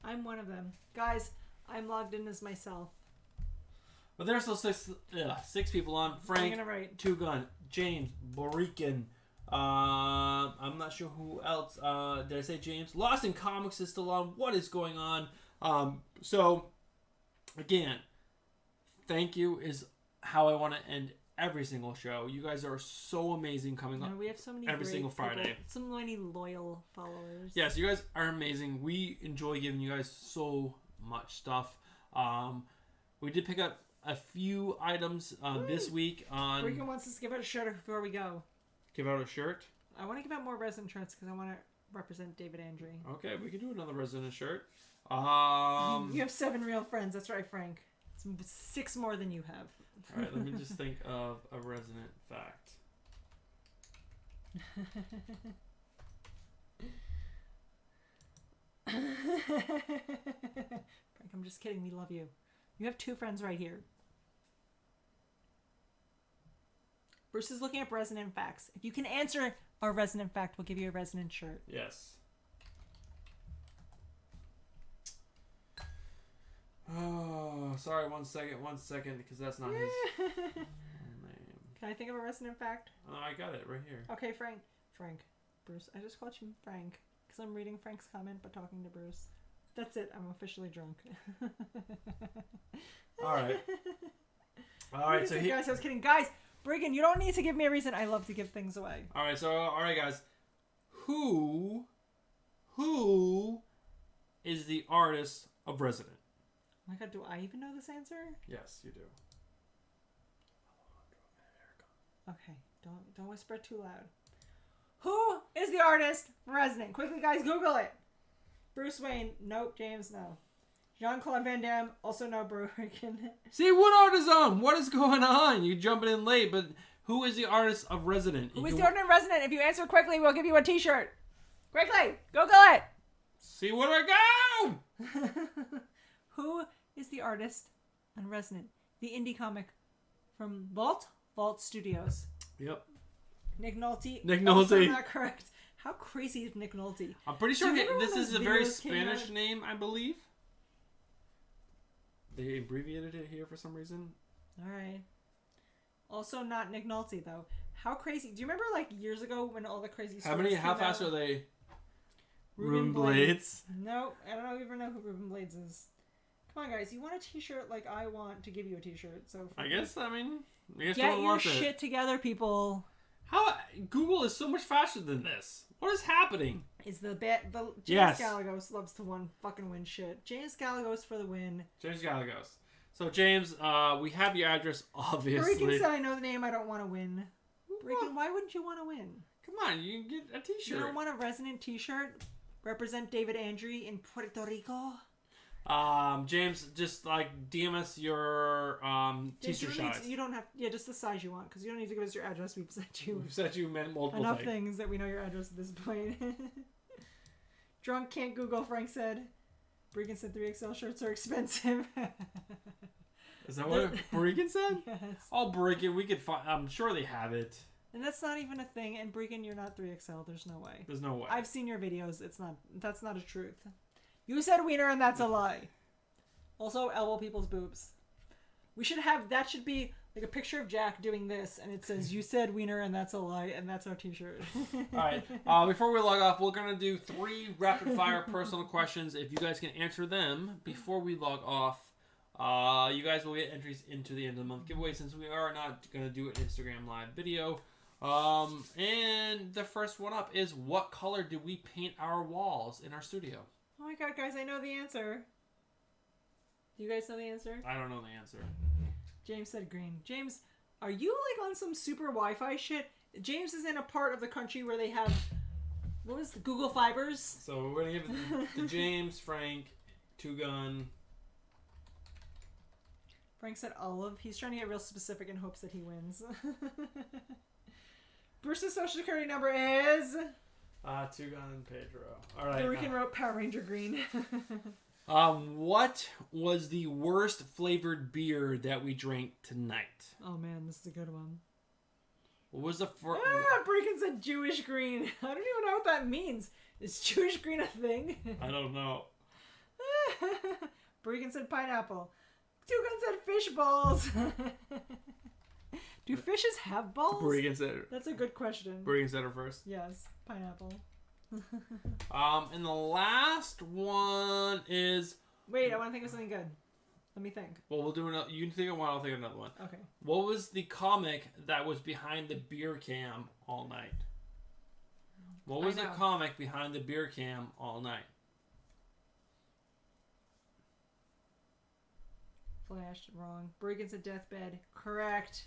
I'm one of them. Guys, I'm logged in as myself. But there are still 6 people on. Frank, I'm gonna write. Two Gun, James, Borikin. I'm not sure who else. Did I say James? Lost in Comics is still on. What is going on? So, again, thank you is how I want to end every single show. You guys are so amazing coming up. We have so many every single Friday. People, so many loyal followers. Yes, you guys are amazing. We enjoy giving you guys so much stuff. We did pick up a few items this week on. Breakin wants us to give out a shirt before we go. Give out a shirt? I want to give out more resin shirts because I want to represent David Andre. Okay, we can do another resident shirt. You have 7 real friends. That's right, Frank. It's 6 more than you have. All right, let me just think of a resonant fact. Frank, I'm just kidding. We love you. You have 2 friends right here. Bruce is looking up resonant facts. If you can answer our resonant fact, we'll give you a resonant shirt. Yes. Oh, sorry, one second, because that's not his name. Can I think of a resonant fact? Oh, I got it right here. Okay, Frank, Bruce. I just called you Frank because I'm reading Frank's comment but talking to Bruce. That's it. I'm officially drunk. All right. So guys, I was kidding. Guys, Breakin, you don't need to give me a reason. I love to give things away. All right, guys. Who is the artist of Resident? Oh my god, do I even know this answer? Yes, you do. Okay, don't whisper too loud. Who is the artist for Resident? Quickly, guys, Google it. Bruce Wayne. Nope. James, no. Jean-Claude Van Damme, also no. Breakin. See, what art is on? What is going on? You jumping in late, but who is the artist of Resident? Who is the artist of Resident? If you answer quickly, we'll give you a t-shirt. Quickly, Google it. See what I go! Who is the artist on Resident? The indie comic from Vault Studios. Yep. Nick Nolte. Nick Nolte. Also not correct. How crazy is Nick Nolte? I'm pretty sure this is a very Spanish name, I believe. They abbreviated it here for some reason. All right. Also not Nick Nolte though. How crazy? Do you remember like years ago when all the crazy stories How fast are they? Ruben Blades. No, I don't even know who Ruben Blades is. Come on, guys. You want a T-shirt like I want to give you a T-shirt. So I guess no get one your wants shit it. together, people. How Google is so much faster than this? What is happening? Is the James Yes. Galagos loves to win shit. James Galagos for the win. James Galagos. So James, we have your address, obviously. Breakin said, "I know the name. I don't want to win." Breakin, why wouldn't you want to win? Come on, you can get a T-shirt. You don't want a resonant T-shirt? Represent David Andre in Puerto Rico. James, just like DM us your T-shirt size. You don't have, just the size you want, because you don't need to give us your address. We've sent you multiple enough things that we know your address at this point. Drunk can't Google, Frank said. Bregan said 3XL shirts are expensive. Is that what Bregan said? Yes. Oh, Bregan, we could find. I'm sure they have it. And that's not even a thing. And Bregan, you're not 3XL. There's no way. There's no way. I've seen your videos. That's not a truth. You said wiener and that's a lie. Also, elbow people's boobs. That should be like a picture of Jack doing this, and it says, "You said wiener and that's a lie," and that's our T-shirt. Alright, before we log off, we're going to do 3 rapid-fire personal questions. If you guys can answer them before we log off, you guys will get entries into the end of the month giveaway, since we are not going to do an Instagram live video. And the first one up is, what color did we paint our walls in our studio? Oh my god, guys, I know the answer. Do you guys know the answer? I don't know the answer. James said green. James, are you like on some super Wi-Fi shit? James is in a part of the country where they have, what was the Google Fibers? So we're going to give it to James, Frank, Two Gun. Frank said olive. He's trying to get real specific in hopes that he wins. Bruce's social security number is... Two Gun and Pedro. All right. Hurricane wrote Power Ranger green. What was the worst flavored beer that we drank tonight? Oh man, this is a good one. What was the first? Breakin said Jewish green. I don't even know what that means. Is Jewish green a thing? I don't know. Breakin said pineapple. Tugan said fish balls. Do fishes have balls? Bregan said. That's a good question. Bregan said her first. Yes, pineapple. And the last one is. Wait, I want to think of something good. Let me think. Well, we'll do another. You can think of one. I'll think of another one. Okay. What was the comic that was behind the beer cam all night? What was the comic behind the beer cam all night? Flash, wrong. Bregan's a deathbed. Correct.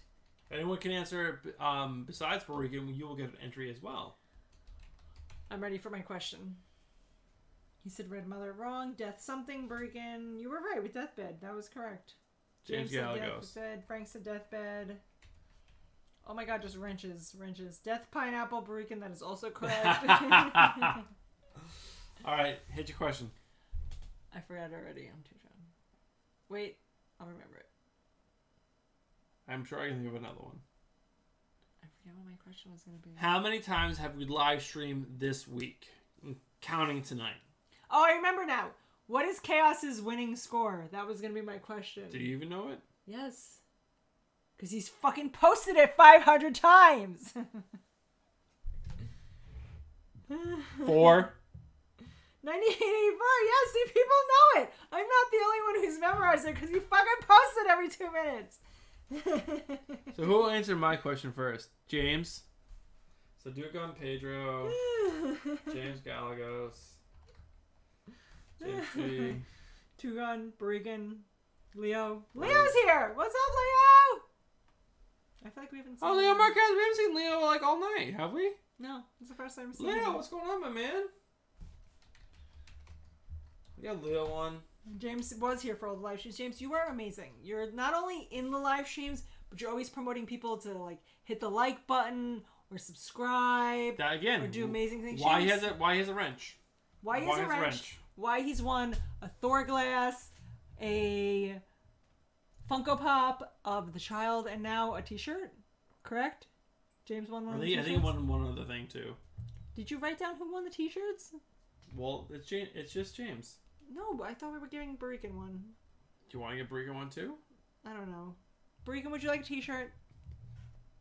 Anyone can answer besides Bregan, you will get an entry as well. I'm ready for my question. He said Red Mother, wrong. Death something, Bregan. You were right with deathbed. That was correct. James said Galagos. deathbed. Frank said deathbed. Oh my god, just wrenches. Death pineapple, Bregan. That is also correct. Alright, hit your question. I forgot already. I'm too drunk. Wait, I'll remember it. I'm sure I can think of another one. I forget what my question was going to be. How many times have we live streamed this week? Counting tonight. Oh, I remember now. What is Chaos's winning score? That was going to be my question. Do you even know it? Yes. Because he's fucking posted it 500 times. 4. 9884. Yeah, see, people know it. I'm not the only one who's memorized it because you fucking post it every 2 minutes. So who will answer my question first? James. So Dugan Pedro. James Galagos. James G. Tugan, Bregan, Leo. Leo's here! What's up, Leo? I feel like we haven't seen Oh, Leo Marquez. We haven't seen Leo like all night, have we? No, it's the first time we've seen Leo, him. what's going on, my man? We got Leo on. James was here for all the live streams. James, you are amazing. You're not only in the live streams, but you're always promoting people to like hit the like button or subscribe. That again. Or do amazing things. Why James, he has a wrench? Why he has a wrench? Why he's won a Thor glass, a Funko Pop of the child, and now a T-shirt. Correct? James won one of the T-shirts? I think he won one other thing too. Did you write down who won the T-shirts? Well, it's just James. No, I thought we were giving Bregan one. Do you want to get Bregan one too? I don't know. Bregan, would you like a T-shirt?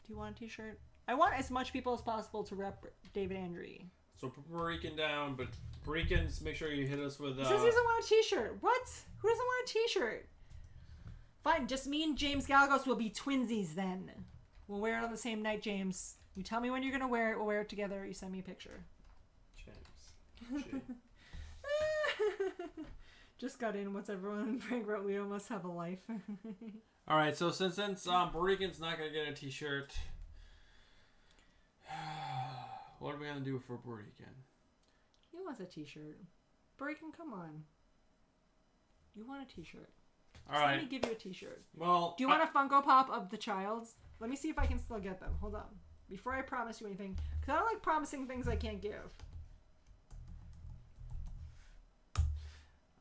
Do you want a T-shirt? I want as much people as possible to rep David Andre. So put Barikin down, but Barikin, make sure you hit us with. He says he doesn't want a T-shirt. What? Who doesn't want a T-shirt? Fine, just me and James Galgos will be twinsies then. We'll wear it on the same night, James. You tell me when you're gonna wear it. We'll wear it together. You send me a picture. James. Just got in. What's everyone? Frank wrote, Leo must have a life. All right, so since Barikin's not gonna get a T-shirt, what are we gonna do for Barikin? He wants a T-shirt. Barikin, come on. You want a T-shirt? All right. Let me give you a T-shirt. Well, do you want a Funko Pop of the Childs? Let me see if I can still get them. Hold on. Before I promise you anything, because I don't like promising things I can't give.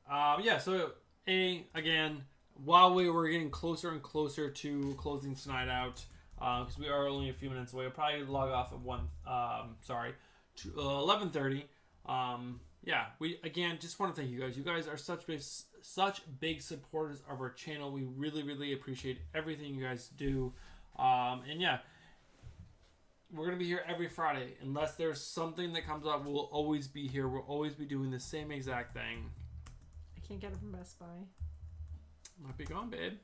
Yeah. So again, while we were getting closer and closer to closing tonight out, because we are only a few minutes away, we'll probably log off at 11:30. Yeah, we again just want to thank you guys. You guys are such big supporters of our channel. We really, really appreciate everything you guys do. And yeah, we're gonna be here every Friday. Unless there's something that comes up, we'll always be here. We'll always be doing the same exact thing. I can't get it from Best Buy. Might be gone, babe.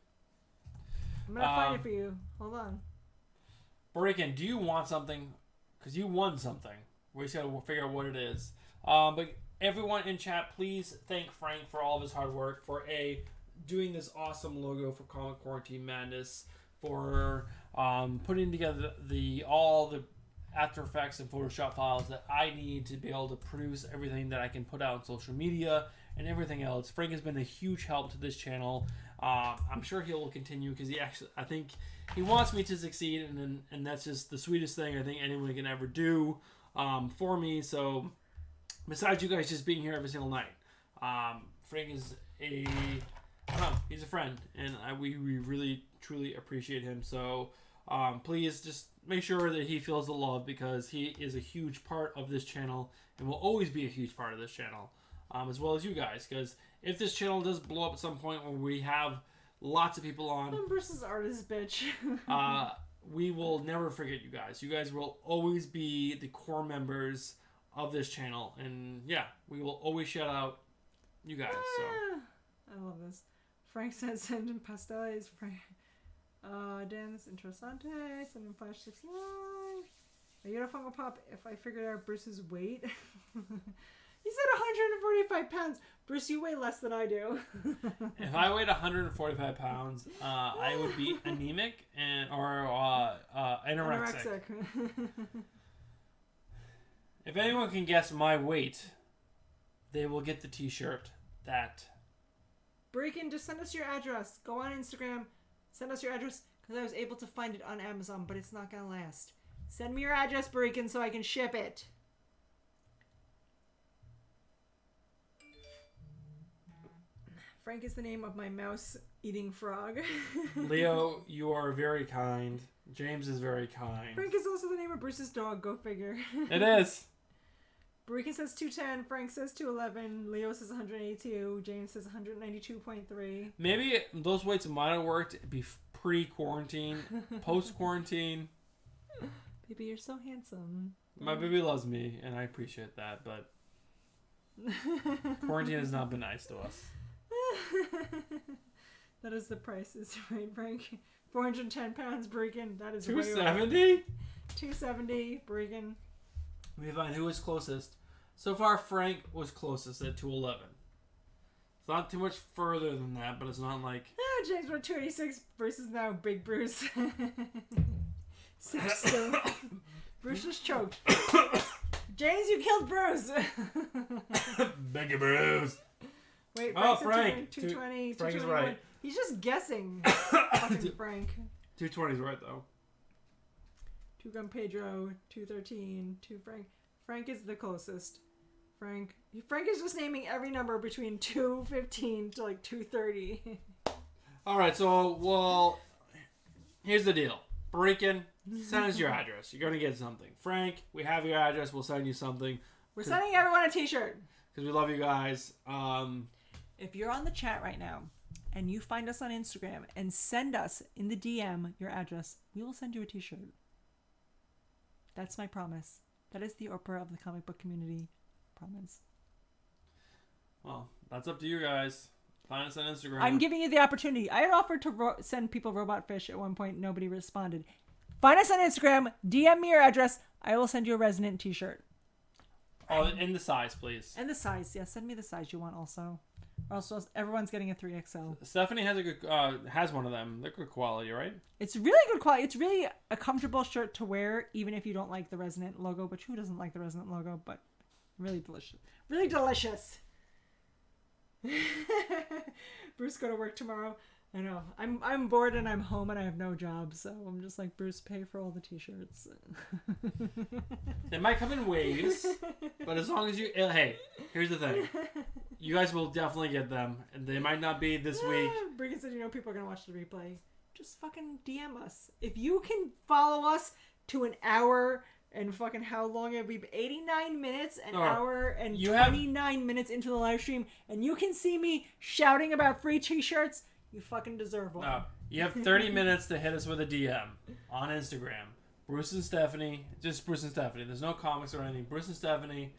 I'm gonna find it for you. Hold on. Barikin, do you want something? Because you won something. We just gotta figure out what it is. But everyone in chat, please thank Frank for all of his hard work, for doing this awesome logo for Comic Quarantine Madness, for putting together all the After Effects and Photoshop files that I need to be able to produce everything that I can put out on social media and everything else. Frank has been a huge help to this channel. I'm sure he will continue because I think he wants me to succeed, and that's just the sweetest thing I think anyone can ever do for me. So besides you guys just being here every single night, Frank is he's a friend, and we really truly appreciate him. So please just make sure that he feels the love, because he is a huge part of this channel and will always be a huge part of this channel, as well as you guys. Because if this channel does blow up at some point where we have lots of people on, Bruce's artist bitch. we will never forget you guys. You guys will always be the core members of this channel, and yeah, we will always shout out you guys. So I love this. Frank said send him pasteles. Frank. Dan's interessante. Send him Flash 69. I get a Funko Pop if I figured out Bruce's weight. He said 145 pounds. Bruce, you weigh less than I do. If I weighed 145 pounds, I would be anemic or anorexic. If anyone can guess my weight, they will get the T-shirt that. Barikin, just send us your address. Go on Instagram. Send us your address, because I was able to find it on Amazon, but it's not going to last. Send me your address, Barikin, so I can ship it. Frank is the name of my mouse-eating frog. Leo, you are very kind. James is very kind. Frank is also the name of Bruce's dog. Go figure. It is. Barikin says 210. Frank says 211. Leo says 182. James says 192.3. Maybe those weights might have worked pre-quarantine, post-quarantine. Baby, you're so handsome. My baby loves me, and I appreciate that, but quarantine has not been nice to us. That is the price, is right, Frank? 410 pounds, Barikin. That is 270? 270, Barikin. Let me find who was closest. So far, Frank was closest at 211. It's not too much further than that, but it's not like... James went 286 versus now Big Bruce. 6 still. Bruce just choked. James, you killed Bruce! Big Bruce! Wait, Frank! 220, Frank is 221. right. He's just guessing. Fucking Frank. 220 is right, though. 2 Gun Pedro, 213, 2 Frank. Frank is the closest. Frank is just naming every number between 215 to like 230. Alright, so, well, here's the deal. Barikin, send us your address. You're going to get something. Frank, we have your address. We'll send you something. We're sending everyone a t-shirt. Because we love you guys. If you're on the chat right now and you find us on Instagram and send us in the DM your address, we will send you a t-shirt. That's my promise. That is the Oprah of the comic book community. Promise. Well, that's up to you guys. Find us on Instagram. I'm giving you the opportunity. I had offered to send people robot fish at one point. Nobody responded. Find us on Instagram. DM me your address. I will send you a Resonant t-shirt. Oh, in the size, please. And the size. Yeah, send me the size you want also. Or else everyone's getting a 3XL. Stephanie has a good has one of them. They're good quality, right? It's really good quality. It's really a comfortable shirt to wear, even if you don't like the Resonant logo. But who doesn't like the Resonant logo? But really delicious. Really delicious. Bruce go to work tomorrow. I know. I'm bored and I'm home and I have no job, so I'm just like, Bruce, pay for all the t-shirts. They might come in waves, but as long as you... Hey, here's the thing. You guys will definitely get them, and they might not be this week. Brigham said, people are going to watch the replay. Just fucking DM us. If you can follow us to an hour... And fucking how long have we been? 89 minutes, an hour, and 29 minutes into the live stream, and you can see me shouting about free t-shirts, you fucking deserve one. No, you have 30 minutes to hit us with a DM on Instagram. Bruce and Stephanie, just Bruce and Stephanie. There's no comics or anything. Bruce and Stephanie.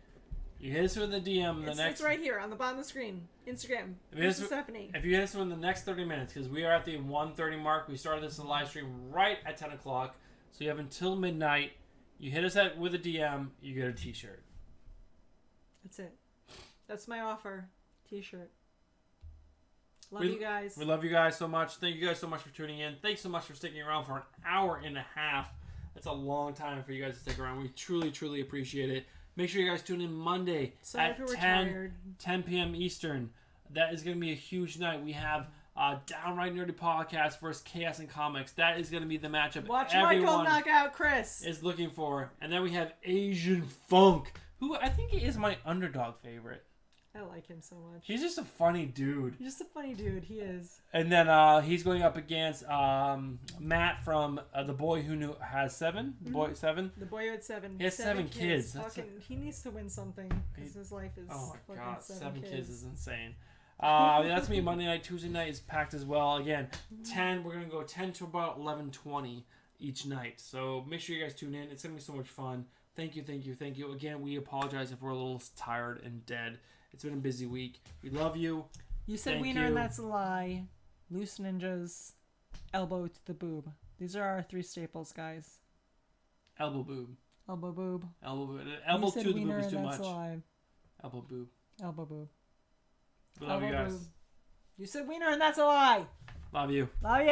You hit us with a DM It's right here on the bottom of the screen. Instagram. Bruce and Stephanie. If you hit us in the next 30 minutes, because we are at the 1:30 mark. We started this live stream right at 10 o'clock. So you have until midnight. You hit us with a DM, you get a t-shirt. That's it. That's my offer. T-shirt. Love you guys. We love you guys so much. Thank you guys so much for tuning in. Thanks so much for sticking around for an hour and a half. That's a long time for you guys to stick around. We truly, truly appreciate it. Make sure you guys tune in Monday at 10 p.m. Eastern. That is going to be a huge night. We have... Downright Nerdy Podcast versus Chaos and Comics. That is going to be the matchup Watch Michael knock out Chris. Is looking for. And then we have Asian Funk, who I think is my underdog favorite. I like him so much. He's just a funny dude. He's just a funny dude. He is. And then he's going up against Matt from The Boy Who Has 7. The Boy 7. The Boy Who Had 7. He has 7 kids. He needs to win something because his life is. Oh my god, 7 kids is insane. That's me. Monday night, Tuesday night is packed as well. Again, 10. We're gonna go 10 to about 11:20 each night. So make sure you guys tune in. It's gonna be so much fun. Thank you. Again, we apologize if we're a little tired and dead. It's been a busy week. We love you. You said wiener, and that's a lie. Loose ninjas, elbow to the boob. These are our 3 staples, guys. Elbow boob. Elbow boob. Elbow boob. Elbow to the boob is too much. A lie. Elbow boob. Elbow boob. We love you guys. You said wiener and that's a lie. Love you. Love you.